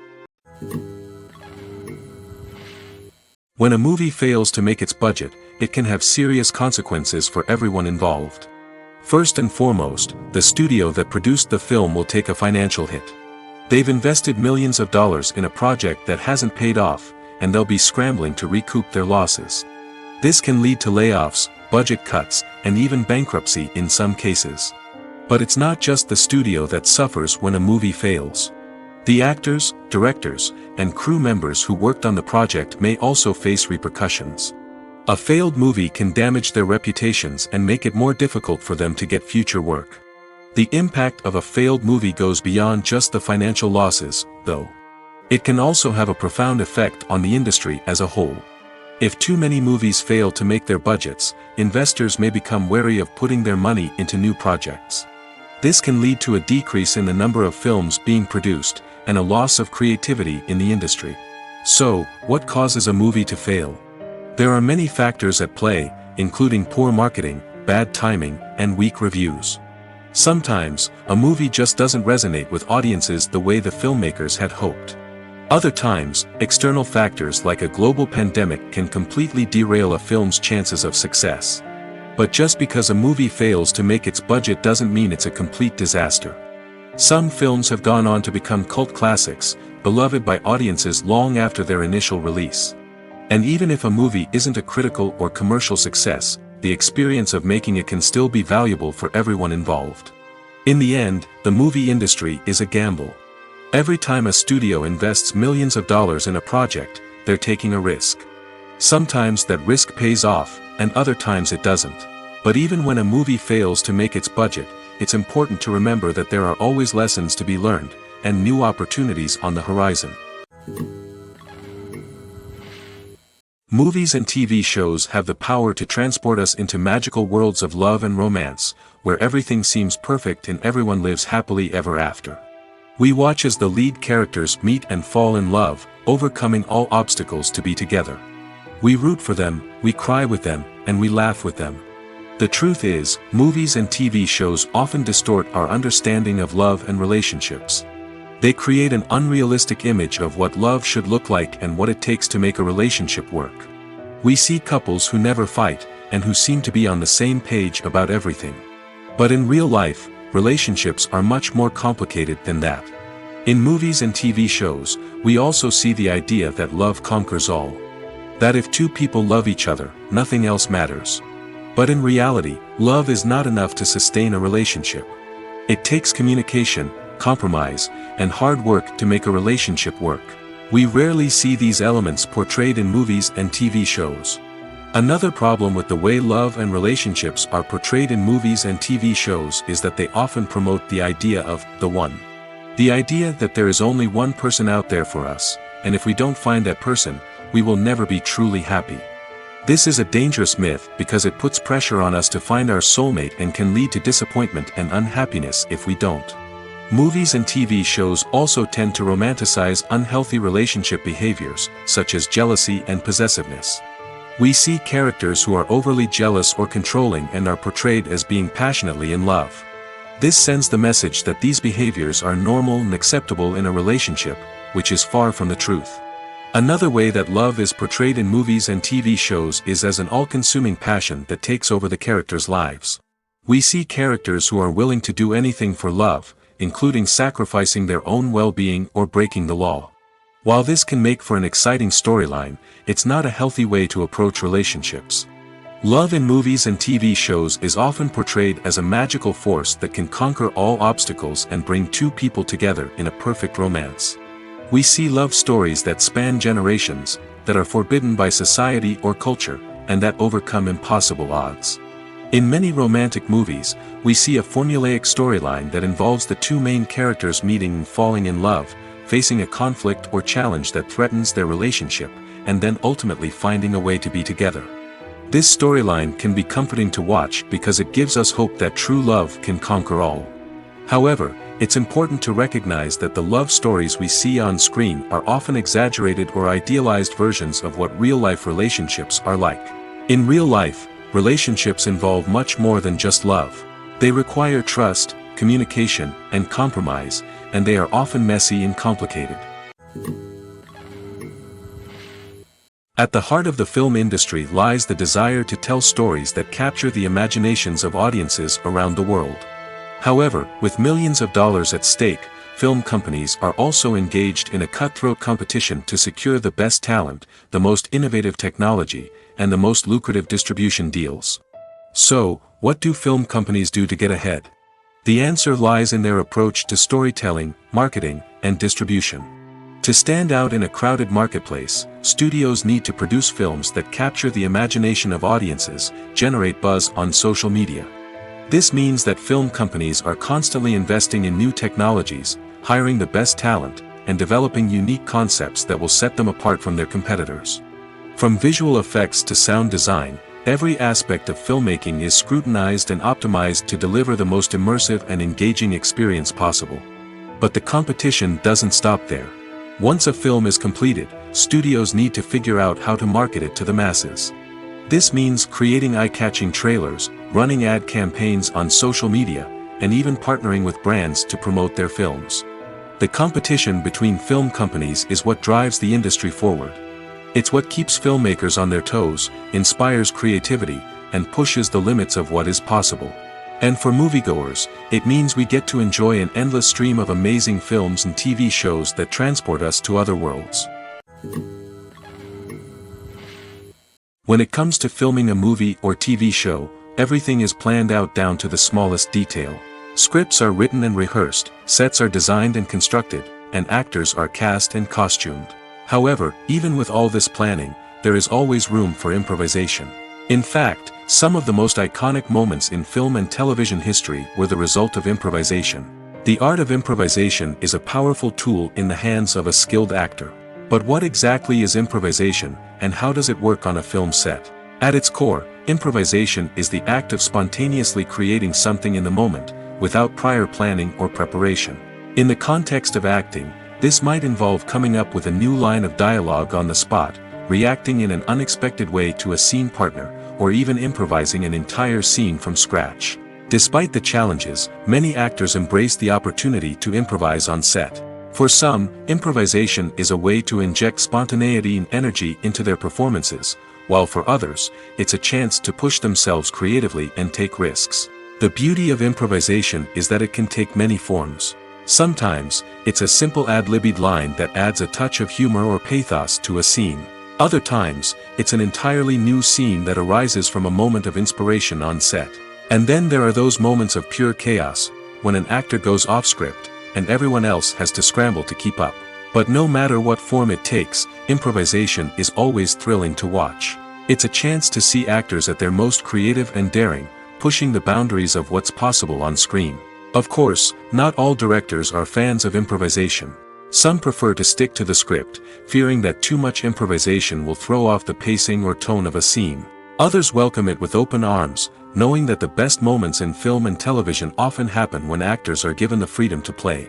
When a movie fails to make its budget, it can have serious consequences for everyone involved. First and foremost, the studio that produced the film will take a financial hit. They've invested millions of dollars in a project that hasn't paid off, and they'll be scrambling to recoup their losses. This can lead to layoffs, budget cuts, and even bankruptcy in some cases. But it's not just the studio that suffers when a movie fails. The actors, directors, and crew members who worked on the project may also face repercussions. A failed movie can damage their reputations and make it more difficult for them to get future work. The impact of a failed movie goes beyond just the financial losses, though. It can also have a profound effect on the industry as a whole. If too many movies fail to make their budgets, investors may become wary of putting their money into new projects. This can lead to a decrease in the number of films being produced, and a loss of creativity in the industry. So, what causes a movie to fail? There are many factors at play, including poor marketing, bad timing, and weak reviews. Sometimes, a movie just doesn't resonate with audiences the way the filmmakers had hoped. Other times, external factors like a global pandemic can completely derail a film's chances of success. But just because a movie fails to make its budget doesn't mean it's a complete disaster. Some films have gone on to become cult classics, beloved by audiences long after their initial release. And even if a movie isn't a critical or commercial success, the experience of making it can still be valuable for everyone involved. In the end, the movie industry is a gamble. Every time a studio invests millions of dollars in a project, they're taking a risk. Sometimes that risk pays off, and other times it doesn't. But even when a movie fails to make its budget, it's important to remember that there are always lessons to be learned, and new opportunities on the horizon. Movies and TV shows have the power to transport us into magical worlds of love and romance, where everything seems perfect and everyone lives happily ever after. We watch as the lead characters meet and fall in love, overcoming all obstacles to be together. We root for them, we cry with them, and we laugh with them. The truth is, movies and TV shows often distort our understanding of love and relationships. They create an unrealistic image of what love should look like and what it takes to make a relationship work. We see couples who never fight, and who seem to be on the same page about everything. But in real life, relationships are much more complicated than that. In movies and TV shows, we also see the idea that love conquers all. That if two people love each other, nothing else matters. But in reality, love is not enough to sustain a relationship. It takes communication, compromise, and hard work to make a relationship work. We rarely see these elements portrayed in movies and TV shows. Another problem with the way love and relationships are portrayed in movies and TV shows is that they often promote the idea of the one. The idea that there is only one person out there for us, and if we don't find that person, we will never be truly happy. This is a dangerous myth because it puts pressure on us to find our soulmate and can lead to disappointment and unhappiness if we don't. Movies and TV shows also tend to romanticize unhealthy relationship behaviors, such as jealousy and possessiveness. We see characters who are overly jealous or controlling and are portrayed as being passionately in love. This sends the message that these behaviors are normal and acceptable in a relationship, which is far from the truth. Another way that love is portrayed in movies and TV shows is as an all-consuming passion that takes over the characters' lives. We see characters who are willing to do anything for love, including sacrificing their own well-being or breaking the law. While this can make for an exciting storyline, it's not a healthy way to approach relationships. Love in movies and TV shows is often portrayed as a magical force that can conquer all obstacles and bring two people together in a perfect romance. We see love stories that span generations, that are forbidden by society or culture, and that overcome impossible odds. In many romantic movies, we see a formulaic storyline that involves the two main characters meeting and falling in love, facing a conflict or challenge that threatens their relationship, and then ultimately finding a way to be together. This storyline can be comforting to watch because it gives us hope that true love can conquer all. However, it's important to recognize that the love stories we see on screen are often exaggerated or idealized versions of what real-life relationships are like. In real life, relationships involve much more than just love. They require trust, communication, and compromise, and they are often messy and complicated. At the heart of the film industry lies the desire to tell stories that capture the imaginations of audiences around the world. However, with millions of dollars at stake, film companies are also engaged in a cutthroat competition to secure the best talent, the most innovative technology, and the most lucrative distribution deals. So, what do film companies do to get ahead? The answer lies in their approach to storytelling, marketing, and distribution. To stand out in a crowded marketplace, studios need to produce films that capture the imagination of audiences, generate buzz on social media. This means that film companies are constantly investing in new technologies, hiring the best talent, and developing unique concepts that will set them apart from their competitors. From visual effects to sound design, every aspect of filmmaking is scrutinized and optimized to deliver the most immersive and engaging experience possible. But the competition doesn't stop there. Once a film is completed, studios need to figure out how to market it to the masses. This means creating eye-catching trailers, running ad campaigns on social media, and even partnering with brands to promote their films. The competition between film companies is what drives the industry forward. It's what keeps filmmakers on their toes, inspires creativity, and pushes the limits of what is possible. And for moviegoers, it means we get to enjoy an endless stream of amazing films and TV shows that transport us to other worlds. When it comes to filming a movie or TV show, everything is planned out down to the smallest detail. Scripts are written and rehearsed, sets are designed and constructed, and actors are cast and costumed. However, even with all this planning, there is always room for improvisation. In fact, some of the most iconic moments in film and television history were the result of improvisation. The art of improvisation is a powerful tool in the hands of a skilled actor. But what exactly is improvisation, and how does it work on a film set? At its core, improvisation is the act of spontaneously creating something in the moment, without prior planning or preparation. In the context of acting, this might involve coming up with a new line of dialogue on the spot, reacting in an unexpected way to a scene partner, or even improvising an entire scene from scratch. Despite the challenges, many actors embrace the opportunity to improvise on set. For some, improvisation is a way to inject spontaneity and energy into their performances, while for others, it's a chance to push themselves creatively and take risks. The beauty of improvisation is that it can take many forms. Sometimes, it's a simple ad-libbed line that adds a touch of humor or pathos to a scene. Other times, it's an entirely new scene that arises from a moment of inspiration on set. And then there are those moments of pure chaos, when an actor goes off script, and everyone else has to scramble to keep up. But no matter what form it takes, improvisation is always thrilling to watch. It's a chance to see actors at their most creative and daring, pushing the boundaries of what's possible on screen. Of course, not all directors are fans of improvisation. Some prefer to stick to the script, fearing that too much improvisation will throw off the pacing or tone of a scene. Others welcome it with open arms, knowing that the best moments in film and television often happen when actors are given the freedom to play.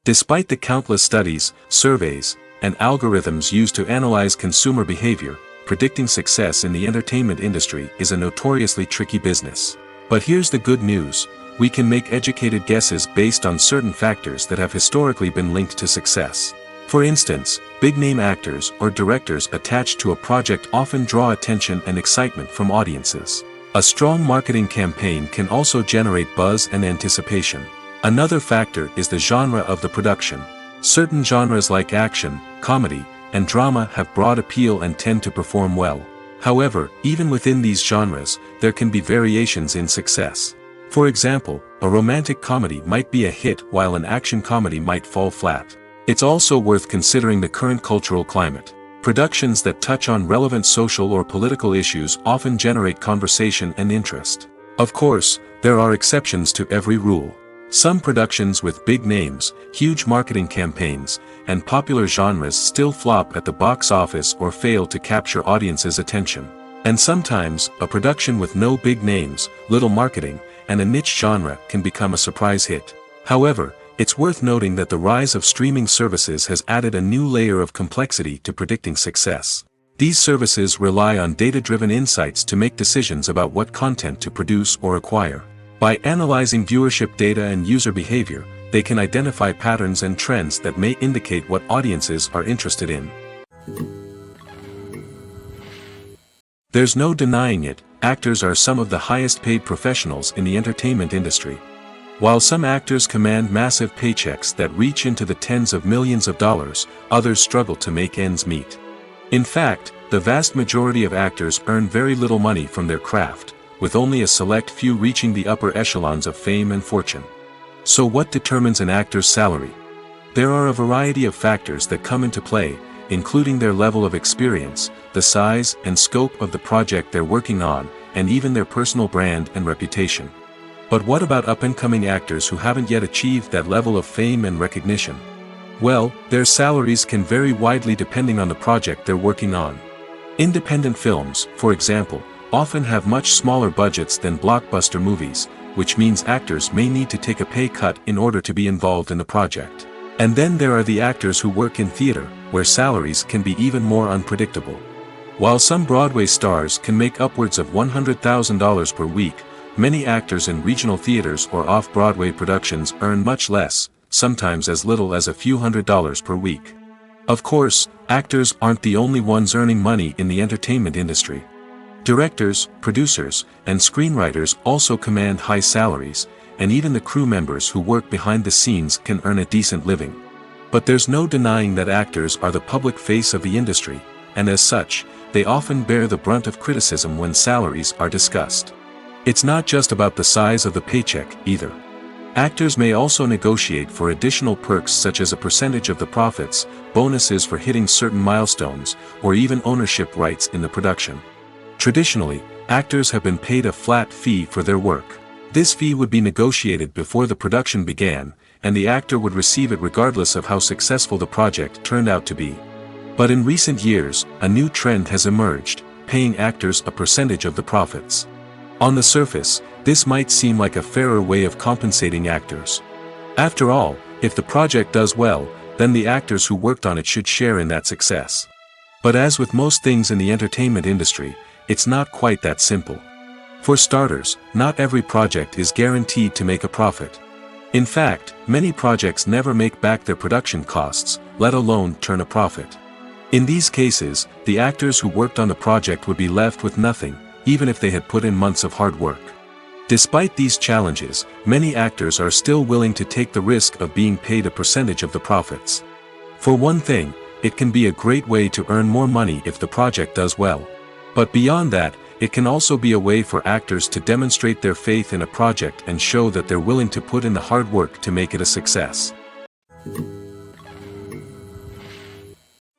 Despite the countless studies, surveys, and algorithms used to analyze consumer behavior, predicting success in the entertainment industry is a notoriously tricky business. But here's the good news: we can make educated guesses based on certain factors that have historically been linked to success. For instance, big-name actors or directors attached to a project often draw attention and excitement from audiences. A strong marketing campaign can also generate buzz and anticipation. Another factor is the genre of the production. Certain genres like action, comedy, and drama have broad appeal and tend to perform well. However, even within these genres, there can be variations in success. For example, a romantic comedy might be a hit while an action comedy might fall flat. It's also worth considering the current cultural climate. Productions that touch on relevant social or political issues often generate conversation and interest. Of course, there are exceptions to every rule. Some productions with big names, huge marketing campaigns, and popular genres still flop at the box office or fail to capture audiences' attention. And sometimes, a production with no big names, little marketing, and a niche genre can become a surprise hit. However, it's worth noting that the rise of streaming services has added a new layer of complexity to predicting success. These services rely on data-driven insights to make decisions about what content to produce or acquire. By analyzing viewership data and user behavior, they can identify patterns and trends that may indicate what audiences are interested in. There's no denying it, actors are some of the highest-paid professionals in the entertainment industry. While some actors command massive paychecks that reach into the tens of millions of dollars, others struggle to make ends meet. In fact, the vast majority of actors earn very little money from their craft, with only a select few reaching the upper echelons of fame and fortune. So what determines an actor's salary? There are a variety of factors that come into play, including their level of experience, the size and scope of the project they're working on, and even their personal brand and reputation. But what about up-and-coming actors who haven't yet achieved that level of fame and recognition? Well, their salaries can vary widely depending on the project they're working on. Independent films, for example, often have much smaller budgets than blockbuster movies, which means actors may need to take a pay cut in order to be involved in the project. And then there are the actors who work in theater, where salaries can be even more unpredictable. While some Broadway stars can make upwards of $100,000 per week, many actors in regional theaters or off-Broadway productions earn much less, sometimes as little as a few $100s per week. Of course, actors aren't the only ones earning money in the entertainment industry. Directors, producers, and screenwriters also command high salaries, and even the crew members who work behind the scenes can earn a decent living. But there's no denying that actors are the public face of the industry, and as such, they often bear the brunt of criticism when salaries are discussed. It's not just about the size of the paycheck, either. Actors may also negotiate for additional perks such as a percentage of the profits, bonuses for hitting certain milestones, or even ownership rights in the production. Traditionally, actors have been paid a flat fee for their work. This fee would be negotiated before the production began, and the actor would receive it regardless of how successful the project turned out to be. But in recent years, a new trend has emerged, paying actors a percentage of the profits. On the surface, this might seem like a fairer way of compensating actors. After all, if the project does well, then the actors who worked on it should share in that success. But as with most things in the entertainment industry, it's not quite that simple. For starters, not every project is guaranteed to make a profit. In fact, many projects never make back their production costs, let alone turn a profit. In these cases, the actors who worked on the project would be left with nothing, even if they had put in months of hard work. Despite these challenges, many actors are still willing to take the risk of being paid a percentage of the profits. For one thing, it can be a great way to earn more money if the project does well. But beyond that, it can also be a way for actors to demonstrate their faith in a project and show that they're willing to put in the hard work to make it a success.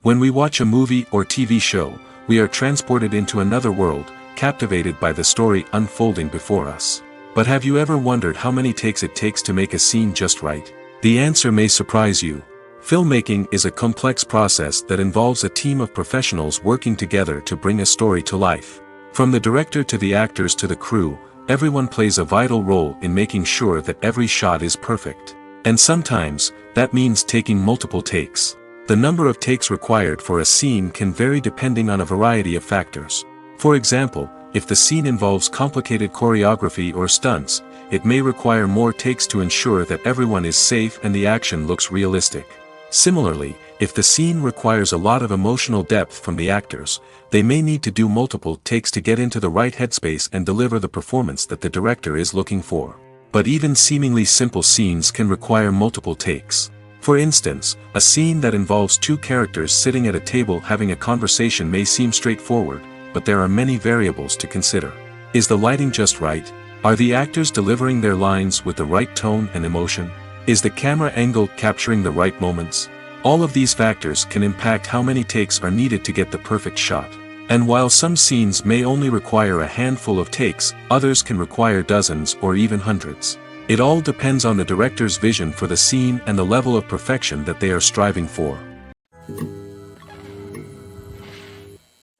When we watch a movie or TV show, we are transported into another world, captivated by the story unfolding before us. But have you ever wondered how many takes it takes to make a scene just right? The answer may surprise you. Filmmaking is a complex process that involves a team of professionals working together to bring a story to life. From the director to the actors to the crew, everyone plays a vital role in making sure that every shot is perfect. And sometimes, that means taking multiple takes. The number of takes required for a scene can vary depending on a variety of factors. For example, if the scene involves complicated choreography or stunts, it may require more takes to ensure that everyone is safe and the action looks realistic. Similarly, if the scene requires a lot of emotional depth from the actors, they may need to do multiple takes to get into the right headspace and deliver the performance that the director is looking for. But even seemingly simple scenes can require multiple takes. For instance, a scene that involves two characters sitting at a table having a conversation may seem straightforward, but there are many variables to consider. Is the lighting just right? Are the actors delivering their lines with the right tone and emotion? Is the camera angle capturing the right moments? All of these factors can impact how many takes are needed to get the perfect shot. And while some scenes may only require a handful of takes, others can require dozens or even hundreds. It all depends on the director's vision for the scene and the level of perfection that they are striving for.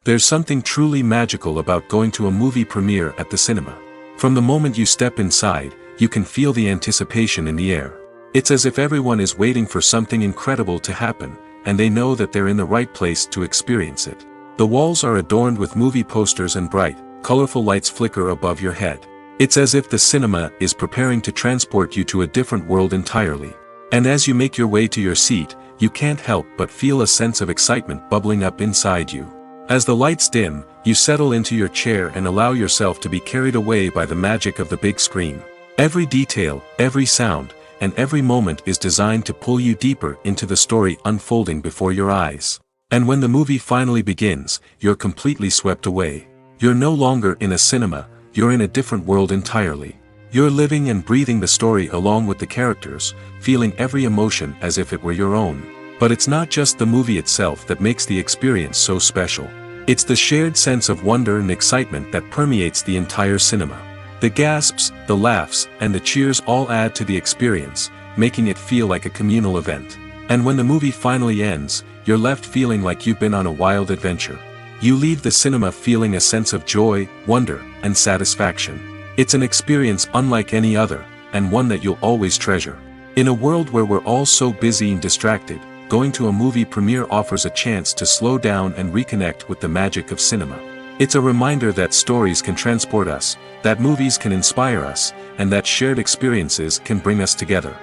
There's something truly magical about going to a movie premiere at the cinema. From the moment you step inside, you can feel the anticipation in the air. It's as if everyone is waiting for something incredible to happen, and they know that they're in the right place to experience it. The walls are adorned with movie posters and bright, colorful lights flicker above your head. It's as if the cinema is preparing to transport you to a different world entirely. And as you make your way to your seat, you can't help but feel a sense of excitement bubbling up inside you. As the lights dim, you settle into your chair and allow yourself to be carried away by the magic of the big screen. Every detail, every sound, and every moment is designed to pull you deeper into the story unfolding before your eyes. And when the movie finally begins, you're completely swept away. You're no longer in a cinema, you're in a different world entirely. You're living and breathing the story along with the characters, feeling every emotion as if it were your own. But it's not just the movie itself that makes the experience so special. It's the shared sense of wonder and excitement that permeates the entire cinema. The gasps, the laughs, and the cheers all add to the experience, making it feel like a communal event. And when the movie finally ends, you're left feeling like you've been on a wild adventure. You leave the cinema feeling a sense of joy, wonder, and satisfaction. It's an experience unlike any other, and one that you'll always treasure. In a world where we're all so busy and distracted, going to a movie premiere offers a chance to slow down and reconnect with the magic of cinema. It's a reminder that stories can transport us, that movies can inspire us, and that shared experiences can bring us together.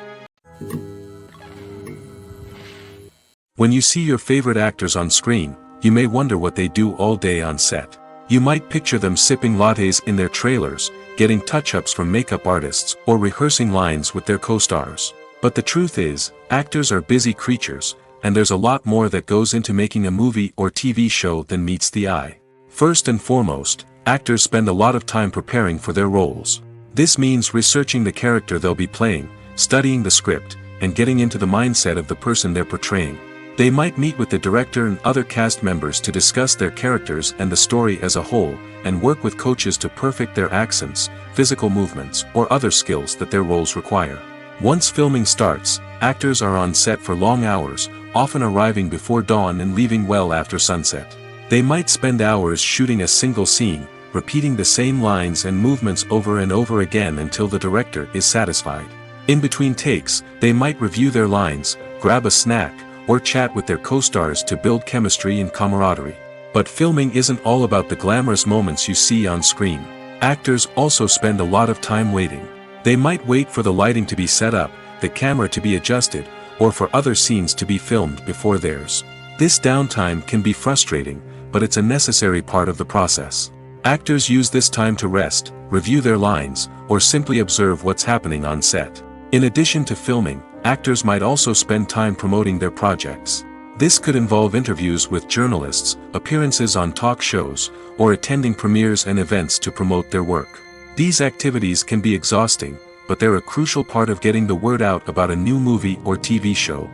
When you see your favorite actors on screen, you may wonder what they do all day on set. You might picture them sipping lattes in their trailers, getting touch-ups from makeup artists, or rehearsing lines with their co-stars. But the truth is, actors are busy creatures, and there's a lot more that goes into making a movie or TV show than meets the eye. First and foremost, actors spend a lot of time preparing for their roles. This means researching the character they'll be playing, studying the script, and getting into the mindset of the person they're portraying. They might meet with the director and other cast members to discuss their characters and the story as a whole, and work with coaches to perfect their accents, physical movements, or other skills that their roles require. Once filming starts, actors are on set for long hours, often arriving before dawn and leaving well after sunset. They might spend hours shooting a single scene, repeating the same lines and movements over and over again until the director is satisfied. In between takes, they might review their lines, grab a snack, or chat with their co-stars to build chemistry and camaraderie. But filming isn't all about the glamorous moments you see on screen. Actors also spend a lot of time waiting. They might wait for the lighting to be set up, the camera to be adjusted, or for other scenes to be filmed before theirs. This downtime can be frustrating, but it's a necessary part of the process. Actors use this time to rest, review their lines, or simply observe what's happening on set. In addition to filming, actors might also spend time promoting their projects. This could involve interviews with journalists, appearances on talk shows, or attending premieres and events to promote their work. These activities can be exhausting, but they're a crucial part of getting the word out about a new movie or TV show.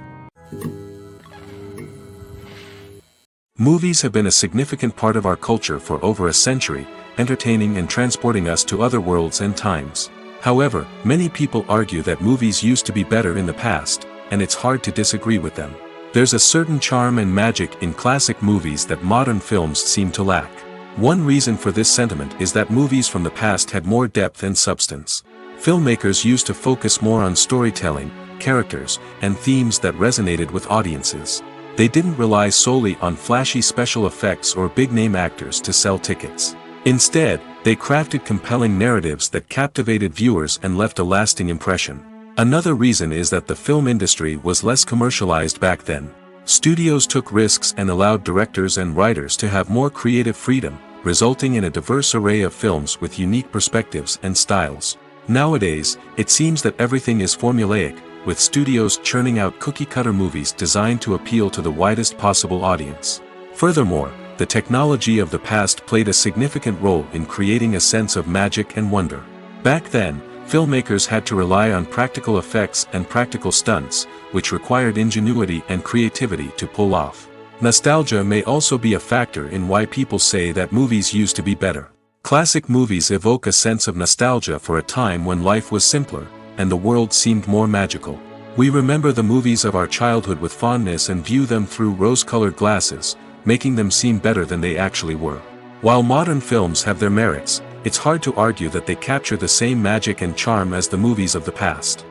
Movies have been a significant part of our culture for over a century, entertaining and transporting us to other worlds and times. However, many people argue that movies used to be better in the past, and it's hard to disagree with them. There's a certain charm and magic in classic movies that modern films seem to lack. One reason for this sentiment is that movies from the past had more depth and substance. Filmmakers used to focus more on storytelling, characters, and themes that resonated with audiences. They didn't rely solely on flashy special effects or big-name actors to sell tickets. Instead, they crafted compelling narratives that captivated viewers and left a lasting impression. Another reason is that the film industry was less commercialized back then. Studios took risks and allowed directors and writers to have more creative freedom, resulting in a diverse array of films with unique perspectives and styles. Nowadays, it seems that everything is formulaic, with studios churning out cookie-cutter movies designed to appeal to the widest possible audience. Furthermore, the technology of the past played a significant role in creating a sense of magic and wonder. Back then, filmmakers had to rely on practical effects and practical stunts, which required ingenuity and creativity to pull off. Nostalgia may also be a factor in why people say that movies used to be better. Classic movies evoke a sense of nostalgia for a time when life was simpler, and the world seemed more magical. We remember the movies of our childhood with fondness and view them through rose-colored glasses, making them seem better than they actually were. While modern films have their merits, it's hard to argue that they capture the same magic and charm as the movies of the past.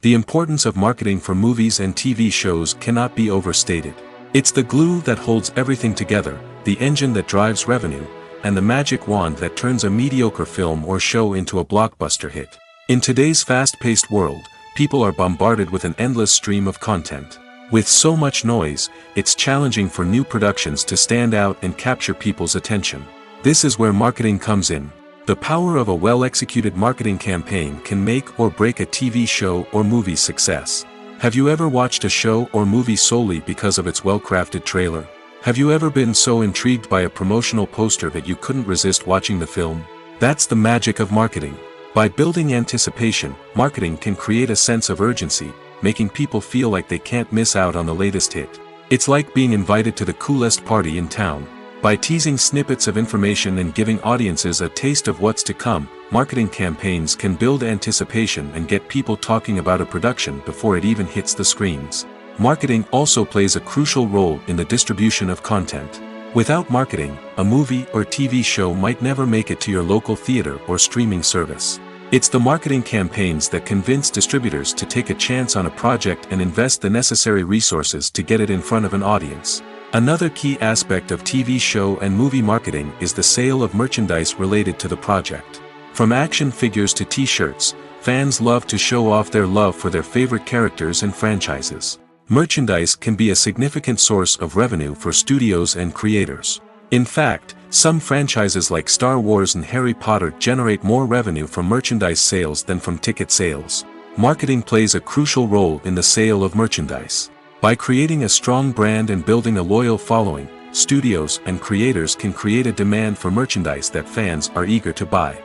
The importance of marketing for movies and TV shows cannot be overstated. It's the glue that holds everything together, the engine that drives revenue, and the magic wand that turns a mediocre film or show into a blockbuster hit. In today's fast-paced world, people are bombarded with an endless stream of content. With so much noise, it's challenging for new productions to stand out and capture people's attention. This is where marketing comes in. The power of a well-executed marketing campaign can make or break a TV show or movie's success. Have you ever watched a show or movie solely because of its well-crafted trailer? Have you ever been so intrigued by a promotional poster that you couldn't resist watching the film? That's the magic of marketing. By building anticipation, marketing can create a sense of urgency, making people feel like they can't miss out on the latest hit. It's like being invited to the coolest party in town. By teasing snippets of information and giving audiences a taste of what's to come, marketing campaigns can build anticipation and get people talking about a production before it even hits the screens. Marketing also plays a crucial role in the distribution of content. Without marketing, a movie or TV show might never make it to your local theater or streaming service. It's the marketing campaigns that convince distributors to take a chance on a project and invest the necessary resources to get it in front of an audience. Another key aspect of TV show and movie marketing is the sale of merchandise related to the project. From action figures to t-shirts, fans love to show off their love for their favorite characters and franchises. Merchandise can be a significant source of revenue for studios and creators. In fact, some franchises like Star Wars and Harry Potter generate more revenue from merchandise sales than from ticket sales. Marketing plays a crucial role in the sale of merchandise. By creating a strong brand and building a loyal following, studios and creators can create a demand for merchandise that fans are eager to buy.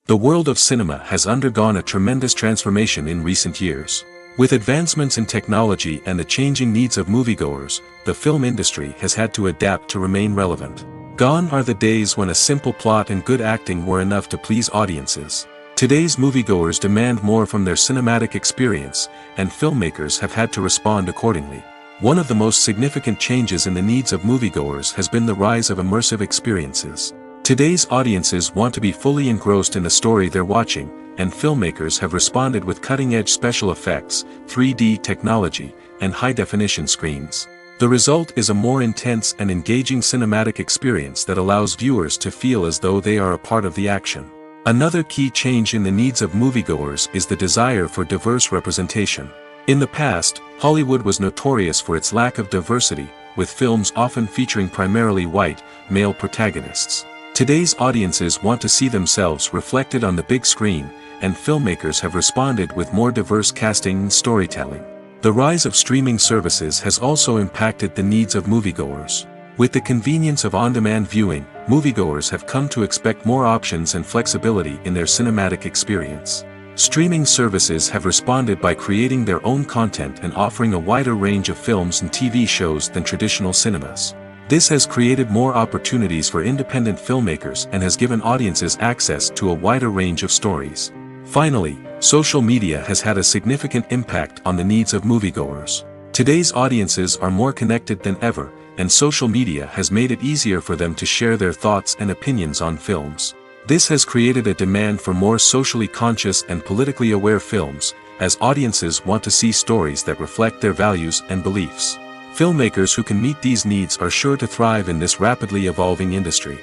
The world of cinema has undergone a tremendous transformation in recent years. With advancements in technology and the changing needs of moviegoers, the film industry has had to adapt to remain relevant. Gone are the days when a simple plot and good acting were enough to please audiences. Today's moviegoers demand more from their cinematic experience, and filmmakers have had to respond accordingly. One of the most significant changes in the needs of moviegoers has been the rise of immersive experiences. Today's audiences want to be fully engrossed in the story they're watching, and filmmakers have responded with cutting-edge special effects, 3D technology, and high-definition screens. The result is a more intense and engaging cinematic experience that allows viewers to feel as though they are a part of the action. Another key change in the needs of moviegoers is the desire for diverse representation. In the past, Hollywood was notorious for its lack of diversity, with films often featuring primarily white, male protagonists. Today's audiences want to see themselves reflected on the big screen, and filmmakers have responded with more diverse casting and storytelling. The rise of streaming services has also impacted the needs of moviegoers. With the convenience of on-demand viewing, moviegoers have come to expect more options and flexibility in their cinematic experience. Streaming services have responded by creating their own content and offering a wider range of films and TV shows than traditional cinemas. This has created more opportunities for independent filmmakers and has given audiences access to a wider range of stories. Finally, social media has had a significant impact on the needs of moviegoers. Today's audiences are more connected than ever, and social media has made it easier for them to share their thoughts and opinions on films. This has created a demand for more socially conscious and politically aware films, as audiences want to see stories that reflect their values and beliefs. Filmmakers who can meet these needs are sure to thrive in this rapidly evolving industry.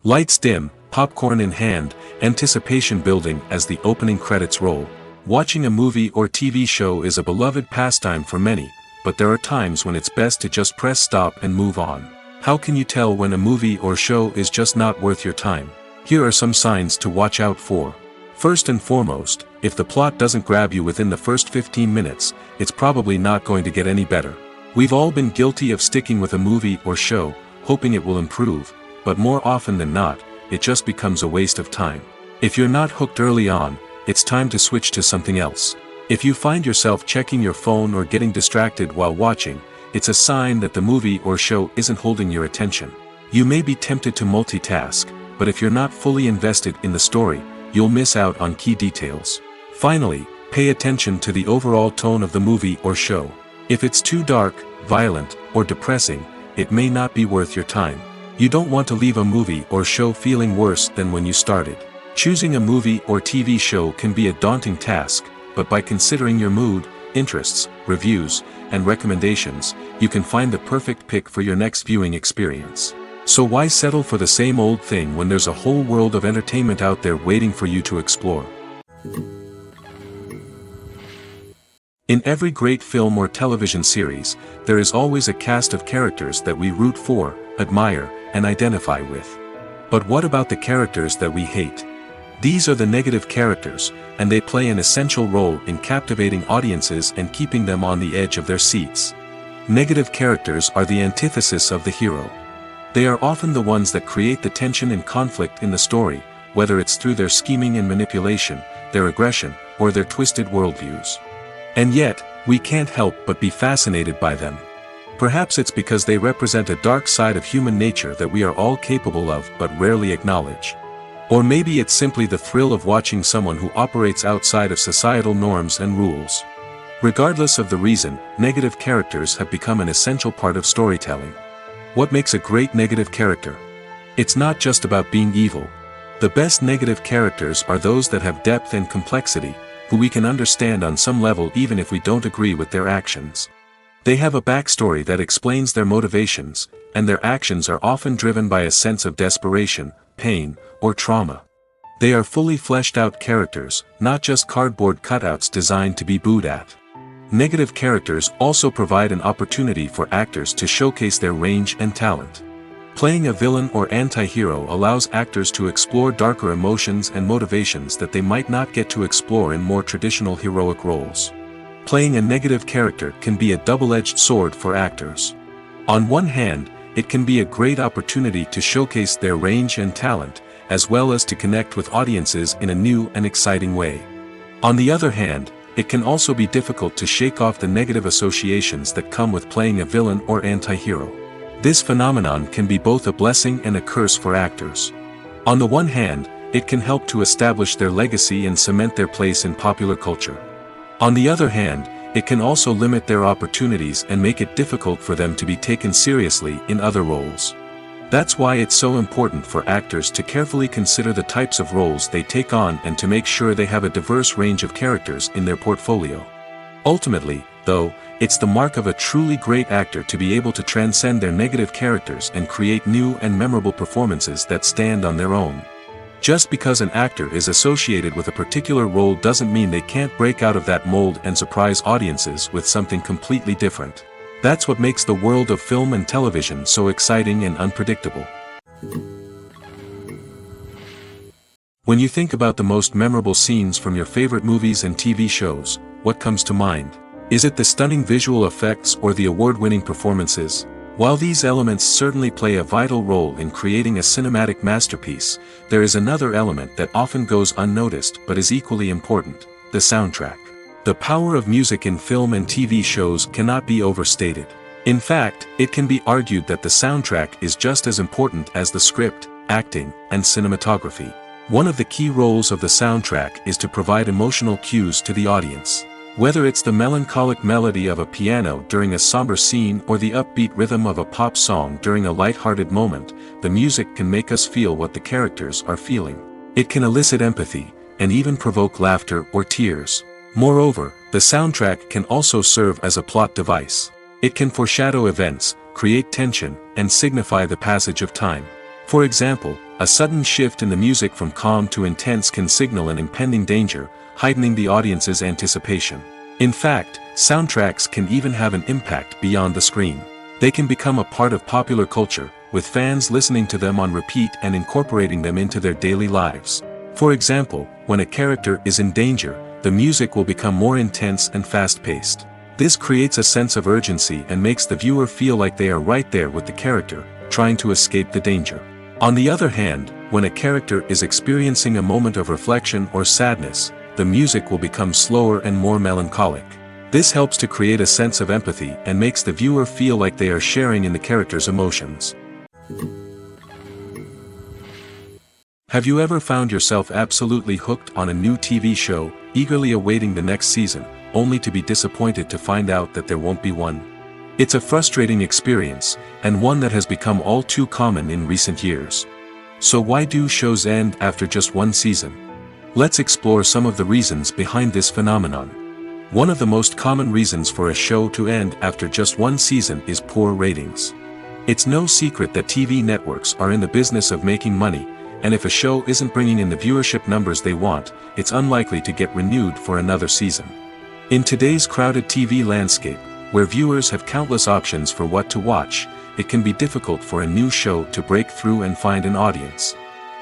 Lights dim, popcorn in hand, anticipation building as the opening credits roll. Watching a movie or TV show is a beloved pastime for many, but there are times when it's best to just press stop and move on. How can you tell when a movie or show is just not worth your time? Here are some signs to watch out for. First and foremost, if the plot doesn't grab you within the first 15 minutes, it's probably not going to get any better. We've all been guilty of sticking with a movie or show, hoping it will improve, but more often than not, it just becomes a waste of time. If you're not hooked early on, it's time to switch to something else. If you find yourself checking your phone or getting distracted while watching, it's a sign that the movie or show isn't holding your attention. You may be tempted to multitask, but if you're not fully invested in the story, you'll miss out on key details. Finally, Pay attention to the overall tone of the movie or show. If it's too dark, violent, or depressing, it may not be worth your time. You don't want to leave a movie or show feeling worse than when you started. Choosing a movie or TV show can be a daunting task, but by considering your mood, interests, reviews, and recommendations, you can find the perfect pick for your next viewing experience. So why settle for the same old thing when there's a whole world of entertainment out there waiting for you to explore? In every great film or television series, there is always a cast of characters that we root for, admire, and identify with. But what about the characters that we hate? These are the negative characters, and they play an essential role in captivating audiences and keeping them on the edge of their seats. Negative characters are the antithesis of the hero. They are often the ones that create the tension and conflict in the story, whether it's through their scheming and manipulation, their aggression, or their twisted worldviews. And yet, we can't help but be fascinated by them. Perhaps it's because they represent a dark side of human nature that we are all capable of but rarely acknowledge. Or maybe it's simply the thrill of watching someone who operates outside of societal norms and rules. Regardless of the reason, negative characters have become an essential part of storytelling. What makes a great negative character? It's not just about being evil. The best negative characters are those that have depth and complexity, who we can understand on some level even if we don't agree with their actions. They have a backstory that explains their motivations, and their actions are often driven by a sense of desperation, pain, or trauma. They are fully fleshed out characters, not just cardboard cutouts designed to be booed at. Negative characters also provide an opportunity for actors to showcase their range and talent. Playing a villain or anti-hero allows actors to explore darker emotions and motivations that they might not get to explore in more traditional heroic roles. Playing a negative character can be a double-edged sword for actors. On one hand, it can be a great opportunity to showcase their range and talent, as well as to connect with audiences in a new and exciting way. On the other hand, it can also be difficult to shake off the negative associations that come with playing a villain or anti-hero. This phenomenon can be both a blessing and a curse for actors. On the one hand, it can help to establish their legacy and cement their place in popular culture. On the other hand, it can also limit their opportunities and make it difficult for them to be taken seriously in other roles. That's why it's so important for actors to carefully consider the types of roles they take on and to make sure they have a diverse range of characters in their portfolio. Ultimately, though, it's the mark of a truly great actor to be able to transcend their negative characters and create new and memorable performances that stand on their own. Just because an actor is associated with a particular role doesn't mean they can't break out of that mold and surprise audiences with something completely different. That's what makes the world of film and television so exciting and unpredictable. When you think about the most memorable scenes from your favorite movies and TV shows, what comes to mind? Is it the stunning visual effects or the award-winning performances? While these elements certainly play a vital role in creating a cinematic masterpiece, there is another element that often goes unnoticed but is equally important: the soundtrack. The power of music in film and TV shows cannot be overstated. In fact, it can be argued that the soundtrack is just as important as the script, acting, and cinematography. One of the key roles of the soundtrack is to provide emotional cues to the audience. Whether it's the melancholic melody of a piano during a somber scene or the upbeat rhythm of a pop song during a light-hearted moment, the music can make us feel what the characters are feeling. It can elicit empathy, and even provoke laughter or tears. Moreover, the soundtrack can also serve as a plot device. It can foreshadow events, create tension, and signify the passage of time. For example, a sudden shift in the music from calm to intense can signal an impending danger, heightening the audience's anticipation. In fact, soundtracks can even have an impact beyond the screen. They can become a part of popular culture, with fans listening to them on repeat and incorporating them into their daily lives. For example, when a character is in danger, the music will become more intense and fast-paced. This creates a sense of urgency and makes the viewer feel like they are right there with the character, trying to escape the danger. On the other hand, when a character is experiencing a moment of reflection or sadness, the music will become slower and more melancholic. This helps to create a sense of empathy and makes the viewer feel like they are sharing in the character's emotions. Have you ever found yourself absolutely hooked on a new TV show, eagerly awaiting the next season, only to be disappointed to find out that there won't be one? It's a frustrating experience, and one that has become all too common in recent years. So why do shows end after just one season? Let's explore some of the reasons behind this phenomenon. One of the most common reasons for a show to end after just one season is poor ratings. It's no secret that TV networks are in the business of making money, and if a show isn't bringing in the viewership numbers they want, it's unlikely to get renewed for another season. In today's crowded TV landscape, where viewers have countless options for what to watch, it can be difficult for a new show to break through and find an audience.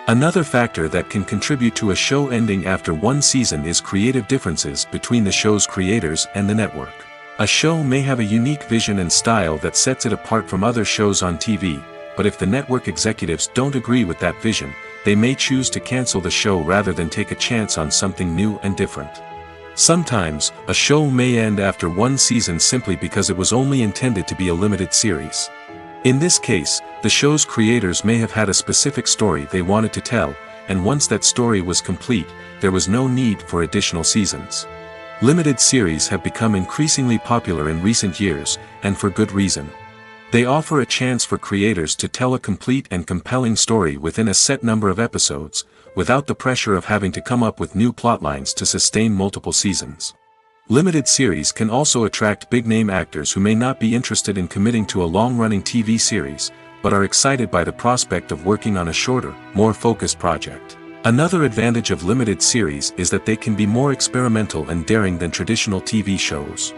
Another factor that can contribute to a show ending after one season is creative differences between the show's creators and the network. A show may have a unique vision and style that sets it apart from other shows on TV, but if the network executives don't agree with that vision, they may choose to cancel the show rather than take a chance on something new and different. Sometimes, a show may end after one season simply because it was only intended to be a limited series. In this case, the show's creators may have had a specific story they wanted to tell, and once that story was complete, there was no need for additional seasons. Limited series have become increasingly popular in recent years, and for good reason. They offer a chance for creators to tell a complete and compelling story within a set number of episodes, without the pressure of having to come up with new plotlines to sustain multiple seasons. Limited series can also attract big-name actors who may not be interested in committing to a long-running TV series, but are excited by the prospect of working on a shorter, more focused project. Another advantage of limited series is that they can be more experimental and daring than traditional TV shows.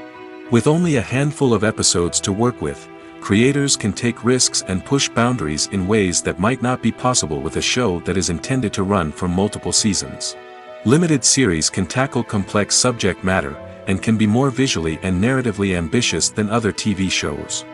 With only a handful of episodes to work with, creators can take risks and push boundaries in ways that might not be possible with a show that is intended to run for multiple seasons. Limited series can tackle complex subject matter, and can be more visually and narratively ambitious than other TV shows.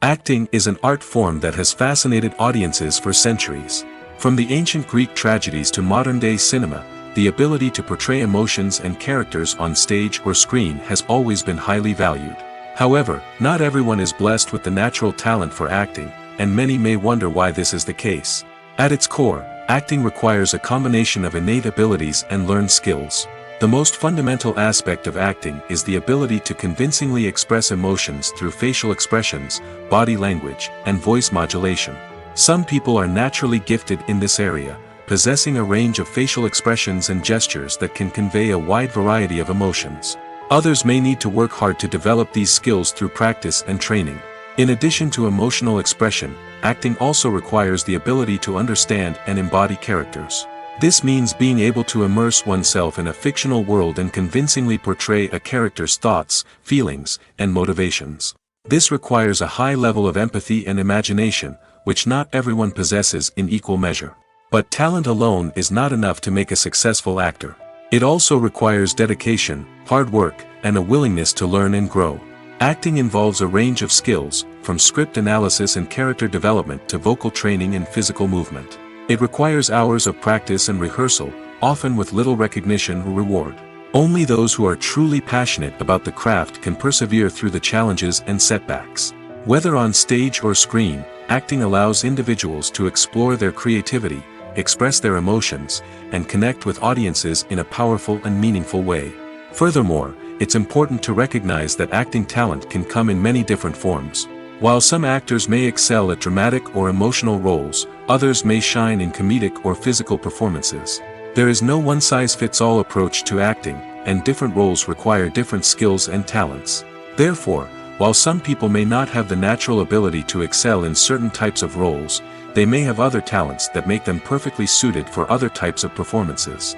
Acting is an art form that has fascinated audiences for centuries. From the ancient Greek tragedies to modern-day cinema, the ability to portray emotions and characters on stage or screen has always been highly valued. However, not everyone is blessed with the natural talent for acting, and many may wonder why this is the case. At its core, acting requires a combination of innate abilities and learned skills. The most fundamental aspect of acting is the ability to convincingly express emotions through facial expressions, body language, and voice modulation. Some people are naturally gifted in this area, possessing a range of facial expressions and gestures that can convey a wide variety of emotions. Others may need to work hard to develop these skills through practice and training. In addition to emotional expression, acting also requires the ability to understand and embody characters. This means being able to immerse oneself in a fictional world and convincingly portray a character's thoughts, feelings, and motivations. This requires a high level of empathy and imagination, which not everyone possesses in equal measure. But talent alone is not enough to make a successful actor. It also requires dedication, hard work, and a willingness to learn and grow. Acting involves a range of skills, from script analysis and character development to vocal training and physical movement. It requires hours of practice and rehearsal, often with little recognition or reward. Only those who are truly passionate about the craft can persevere through the challenges and setbacks. Whether on stage or screen, acting allows individuals to explore their creativity, express their emotions, and connect with audiences in a powerful and meaningful way. Furthermore, it's important to recognize that acting talent can come in many different forms. While some actors may excel at dramatic or emotional roles, others may shine in comedic or physical performances. There is no one-size-fits-all approach to acting, and different roles require different skills and talents. Therefore, while some people may not have the natural ability to excel in certain types of roles, they may have other talents that make them perfectly suited for other types of performances.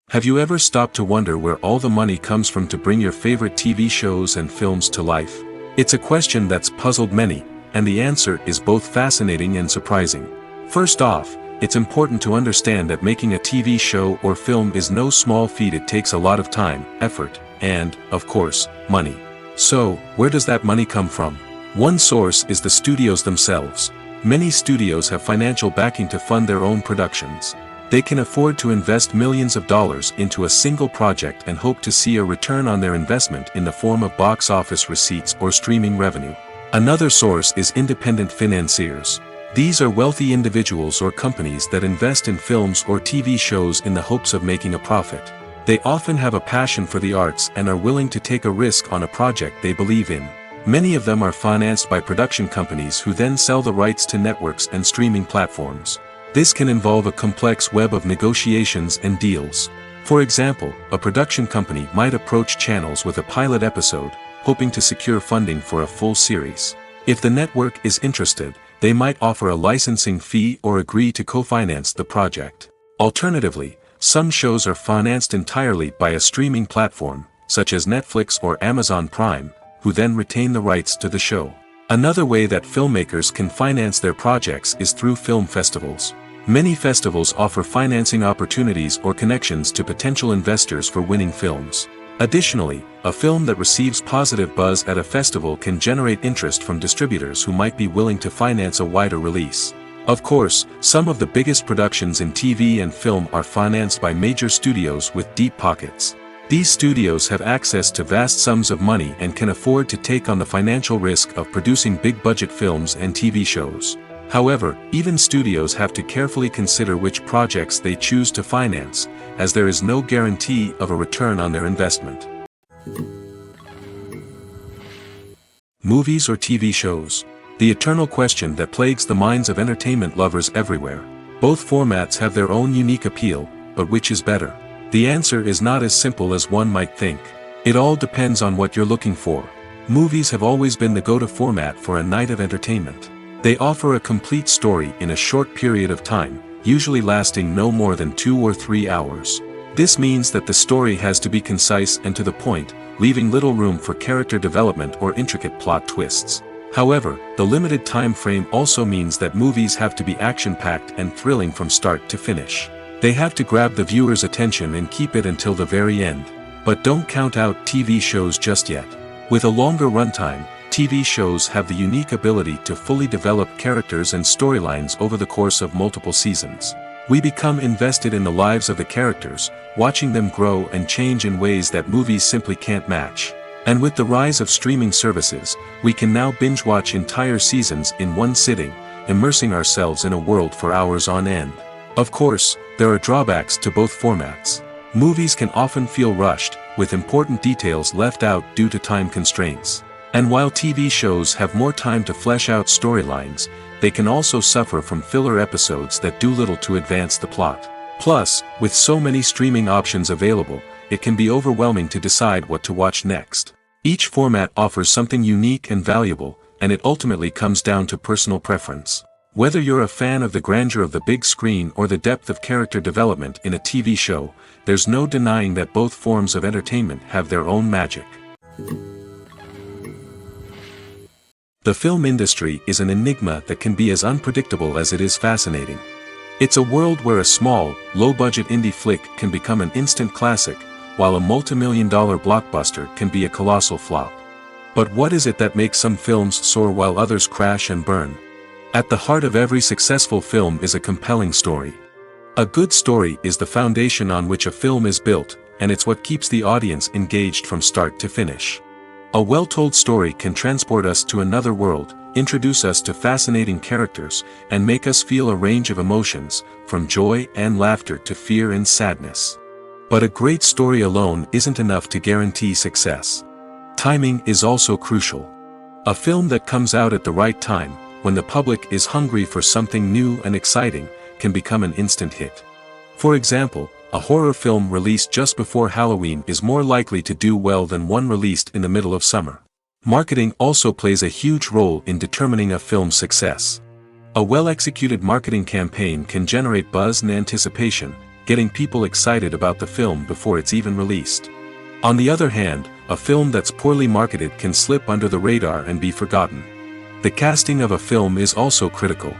Have you ever stopped to wonder where all the money comes from to bring your favorite TV shows and films to life? It's a question that's puzzled many, and the answer is both fascinating and surprising. First off, it's important to understand that making a TV show or film is no small feat. It takes a lot of time, effort, and, of course, money. So, where does that money come from? One source is the studios themselves. Many studios have financial backing to fund their own productions. They can afford to invest millions of dollars into a single project and hope to see a return on their investment in the form of box office receipts or streaming revenue. Another source is independent financiers. These are wealthy individuals or companies that invest in films or TV shows in the hopes of making a profit. They often have a passion for the arts and are willing to take a risk on a project they believe in. Many of them are financed by production companies who then sell the rights to networks and streaming platforms. This can involve a complex web of negotiations and deals. For example, a production company might approach channels with a pilot episode, hoping to secure funding for a full series. If the network is interested, they might offer a licensing fee or agree to co-finance the project. Alternatively, some shows are financed entirely by a streaming platform, such as Netflix or Amazon Prime, who then retain the rights to the show. Another way that filmmakers can finance their projects is through film festivals. Many festivals offer financing opportunities or connections to potential investors for winning films. Additionally, a film that receives positive buzz at a festival can generate interest from distributors who might be willing to finance a wider release. Of course, some of the biggest productions in TV and film are financed by major studios with deep pockets. These studios have access to vast sums of money and can afford to take on the financial risk of producing big-budget films and TV shows. However, even studios have to carefully consider which projects they choose to finance, as there is no guarantee of a return on their investment. Movies or TV shows? The eternal question that plagues the minds of entertainment lovers everywhere. Both formats have their own unique appeal, but which is better? The answer is not as simple as one might think. It all depends on what you're looking for. Movies have always been the go-to format for a night of entertainment. They offer a complete story in a short period of time, usually lasting no more than 2 or 3 hours. This means that the story has to be concise and to the point, leaving little room for character development or intricate plot twists. However, the limited time frame also means that movies have to be action-packed and thrilling from start to finish. They have to grab the viewer's attention and keep it until the very end. But don't count out TV shows just yet. With a longer runtime, TV shows have the unique ability to fully develop characters and storylines over the course of multiple seasons. We become invested in the lives of the characters, watching them grow and change in ways that movies simply can't match. And with the rise of streaming services, we can now binge-watch entire seasons in one sitting, immersing ourselves in a world for hours on end. Of course, there are drawbacks to both formats. Movies can often feel rushed, with important details left out due to time constraints. And while TV shows have more time to flesh out storylines, they can also suffer from filler episodes that do little to advance the plot. Plus, with so many streaming options available, it can be overwhelming to decide what to watch next. Each format offers something unique and valuable, and it ultimately comes down to personal preference. Whether you're a fan of the grandeur of the big screen or the depth of character development in a TV show, there's no denying that both forms of entertainment have their own magic. The film industry is an enigma that can be as unpredictable as it is fascinating. It's a world where a small, low-budget indie flick can become an instant classic, while a multi-million-dollar blockbuster can be a colossal flop. But what is it that makes some films soar while others crash and burn? At the heart of every successful film is a compelling story. A good story is the foundation on which a film is built, and it's what keeps the audience engaged from start to finish. A well-told story can transport us to another world, introduce us to fascinating characters, and make us feel a range of emotions, from joy and laughter to fear and sadness. But a great story alone isn't enough to guarantee success. Timing is also crucial. A film that comes out at the right time, when the public is hungry for something new and exciting, can become an instant hit. For example, a horror film released just before Halloween is more likely to do well than one released in the middle of summer. Marketing also plays a huge role in determining a film's success. A well-executed marketing campaign can generate buzz and anticipation, getting people excited about the film before it's even released. On the other hand, a film that's poorly marketed can slip under the radar and be forgotten. The casting of a film is also critical.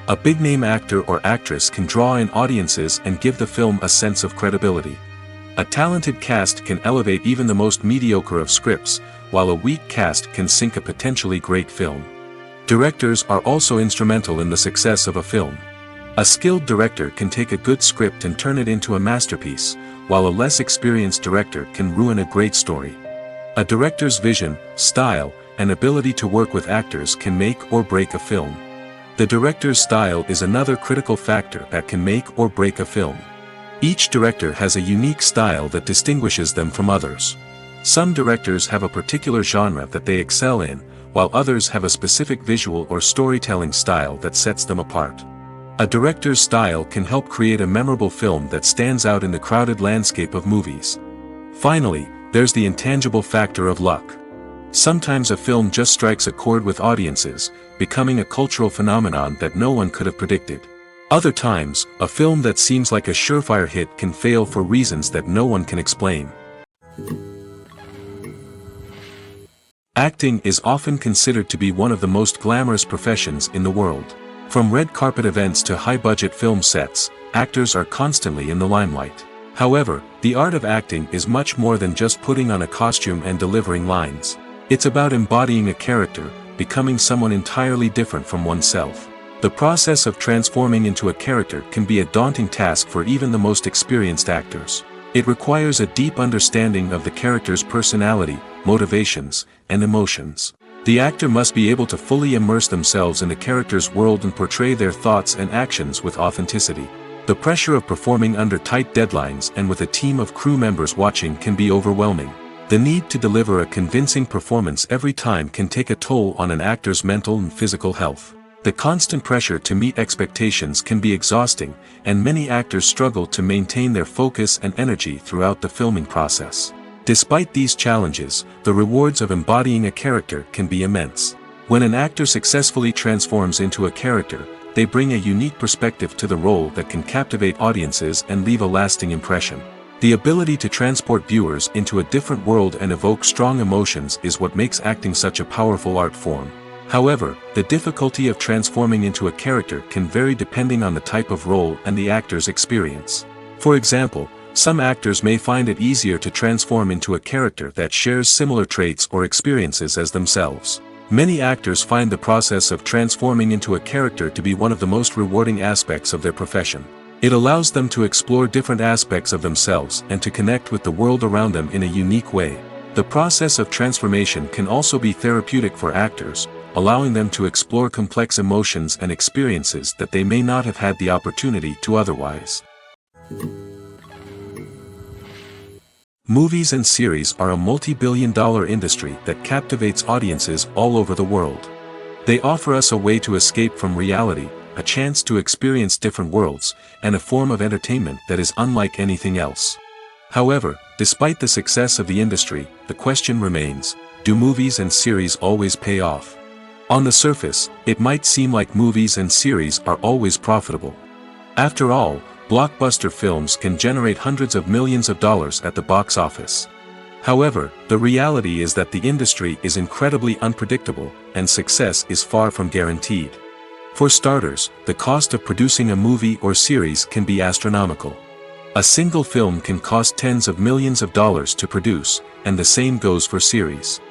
A big-name actor or actress can draw in audiences and give the film a sense of credibility. A talented cast can elevate even the most mediocre of scripts, while a weak cast can sink a potentially great film. Directors are also instrumental in the success of a film. A skilled director can take a good script and turn it into a masterpiece, while a less experienced director can ruin a great story. A director's vision, style, and ability to work with actors can make or break a film. The director's style is another critical factor that can make or break a film. Each director has a unique style that distinguishes them from others. Some directors have a particular genre that they excel in, while others have a specific visual or storytelling style that sets them apart. A director's style can help create a memorable film that stands out in the crowded landscape of movies. Finally, there's the intangible factor of luck. Sometimes a film just strikes a chord with audiences, becoming a cultural phenomenon that no one could have predicted. Other times, a film that seems like a surefire hit can fail for reasons that no one can explain. Acting is often considered to be one of the most glamorous professions in the world. From red carpet events to high-budget film sets, actors are constantly in the limelight. However, the art of acting is much more than just putting on a costume and delivering lines. It's about embodying a character, becoming someone entirely different from oneself. The process of transforming into a character can be a daunting task for even the most experienced actors. It requires a deep understanding of the character's personality, motivations, and emotions. The actor must be able to fully immerse themselves in the character's world and portray their thoughts and actions with authenticity. The pressure of performing under tight deadlines and with a team of crew members watching can be overwhelming. The need to deliver a convincing performance every time can take a toll on an actor's mental and physical health. The constant pressure to meet expectations can be exhausting, and many actors struggle to maintain their focus and energy throughout the filming process. Despite these challenges, the rewards of embodying a character can be immense. When an actor successfully transforms into a character, they bring a unique perspective to the role that can captivate audiences and leave a lasting impression. The ability to transport viewers into a different world and evoke strong emotions is what makes acting such a powerful art form. However, the difficulty of transforming into a character can vary depending on the type of role and the actor's experience. For example, some actors may find it easier to transform into a character that shares similar traits or experiences as themselves. Many actors find the process of transforming into a character to be one of the most rewarding aspects of their profession. It allows them to explore different aspects of themselves and to connect with the world around them in a unique way. The process of transformation can also be therapeutic for actors, allowing them to explore complex emotions and experiences that they may not have had the opportunity to otherwise. Movies and series are a multi-billion-dollar industry that captivates audiences all over the world. They offer us a way to escape from reality, a chance to experience different worlds, and a form of entertainment that is unlike anything else. However, despite the success of the industry, the question remains, do movies and series always pay off? On the surface, it might seem like movies and series are always profitable. After all, blockbuster films can generate hundreds of millions of dollars at the box office. However, the reality is that the industry is incredibly unpredictable, and success is far from guaranteed. For starters, the cost of producing a movie or series can be astronomical. A single film can cost tens of millions of dollars to produce, and the same goes for series.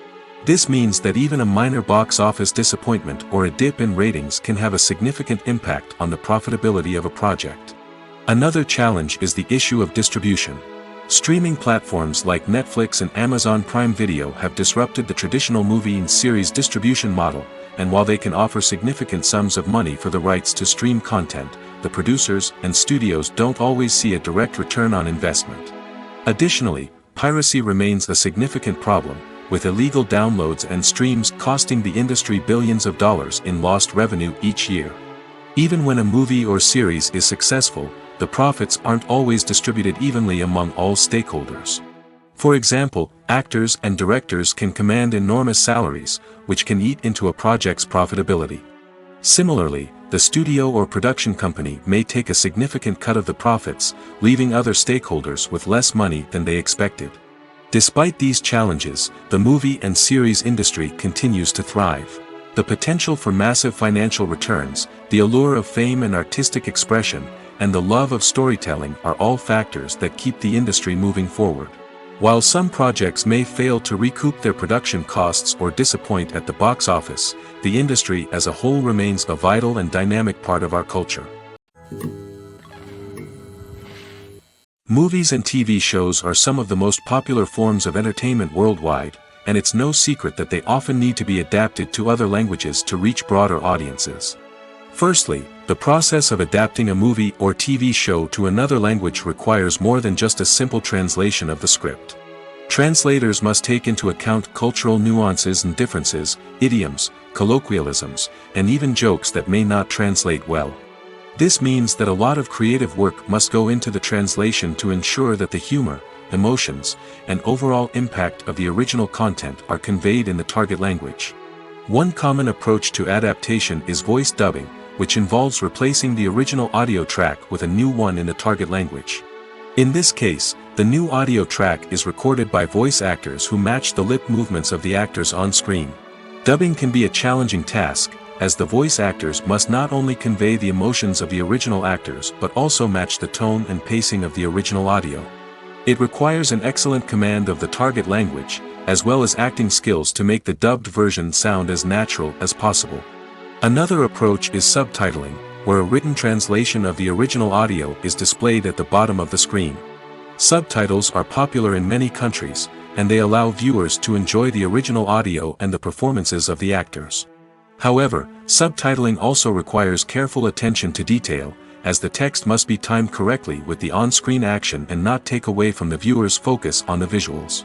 This means that even a minor box office disappointment or a dip in ratings can have a significant impact on the profitability of a project. Another challenge is the issue of distribution. Streaming platforms like Netflix and Amazon Prime Video have disrupted the traditional movie and series distribution model, and while they can offer significant sums of money for the rights to stream content, the producers and studios don't always see a direct return on investment. Additionally, piracy remains a significant problem, with illegal downloads and streams costing the industry billions of dollars in lost revenue each year. Even when a movie or series is successful, the profits aren't always distributed evenly among all stakeholders. For example, actors and directors can command enormous salaries, which can eat into a project's profitability. Similarly, the studio or production company may take a significant cut of the profits, leaving other stakeholders with less money than they expected. Despite these challenges, the movie and series industry continues to thrive. The potential for massive financial returns, the allure of fame and artistic expression, and the love of storytelling are all factors that keep the industry moving forward. While some projects may fail to recoup their production costs or disappoint at the box office, the industry as a whole remains a vital and dynamic part of our culture. Movies and TV shows are some of the most popular forms of entertainment worldwide, and it's no secret that they often need to be adapted to other languages to reach broader audiences. Firstly, the process of adapting a movie or TV show to another language requires more than just a simple translation of the script. Translators must take into account cultural nuances and differences, idioms, colloquialisms, and even jokes that may not translate well. This means that a lot of creative work must go into the translation to ensure that the humor, emotions, and overall impact of the original content are conveyed in the target language. One common approach to adaptation is voice dubbing, which involves replacing the original audio track with a new one in the target language. In this case, the new audio track is recorded by voice actors who match the lip movements of the actors on screen. Dubbing can be a challenging task, as the voice actors must not only convey the emotions of the original actors but also match the tone and pacing of the original audio. It requires an excellent command of the target language, as well as acting skills to make the dubbed version sound as natural as possible. Another approach is subtitling, where a written translation of the original audio is displayed at the bottom of the screen. Subtitles are popular in many countries, and they allow viewers to enjoy the original audio and the performances of the actors. However, subtitling also requires careful attention to detail, as the text must be timed correctly with the on-screen action and not take away from the viewer's focus on the visuals.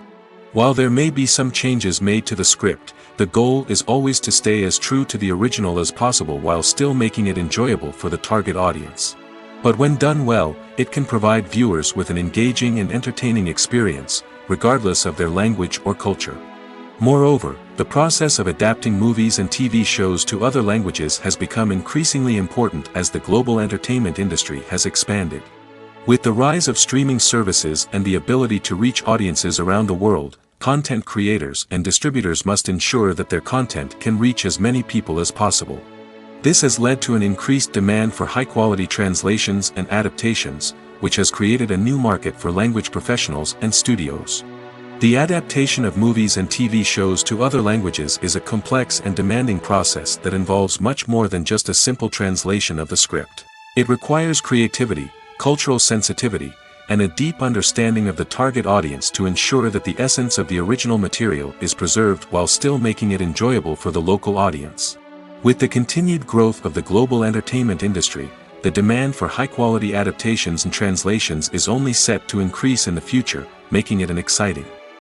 While there may be some changes made to the script, the goal is always to stay as true to the original as possible while still making it enjoyable for the target audience. But when done well, it can provide viewers with an engaging and entertaining experience, regardless of their language or culture. Moreover, the process of adapting movies and TV shows to other languages has become increasingly important as the global entertainment industry has expanded. With the rise of streaming services and the ability to reach audiences around the world, content creators and distributors must ensure that their content can reach as many people as possible. This has led to an increased demand for high-quality translations and adaptations, which has created a new market for language professionals and studios. The adaptation of movies and TV shows to other languages is a complex and demanding process that involves much more than just a simple translation of the script. It requires creativity, cultural sensitivity, and a deep understanding of the target audience to ensure that the essence of the original material is preserved while still making it enjoyable for the local audience. With the continued growth of the global entertainment industry, the demand for high-quality adaptations and translations is only set to increase in the future, making it an exciting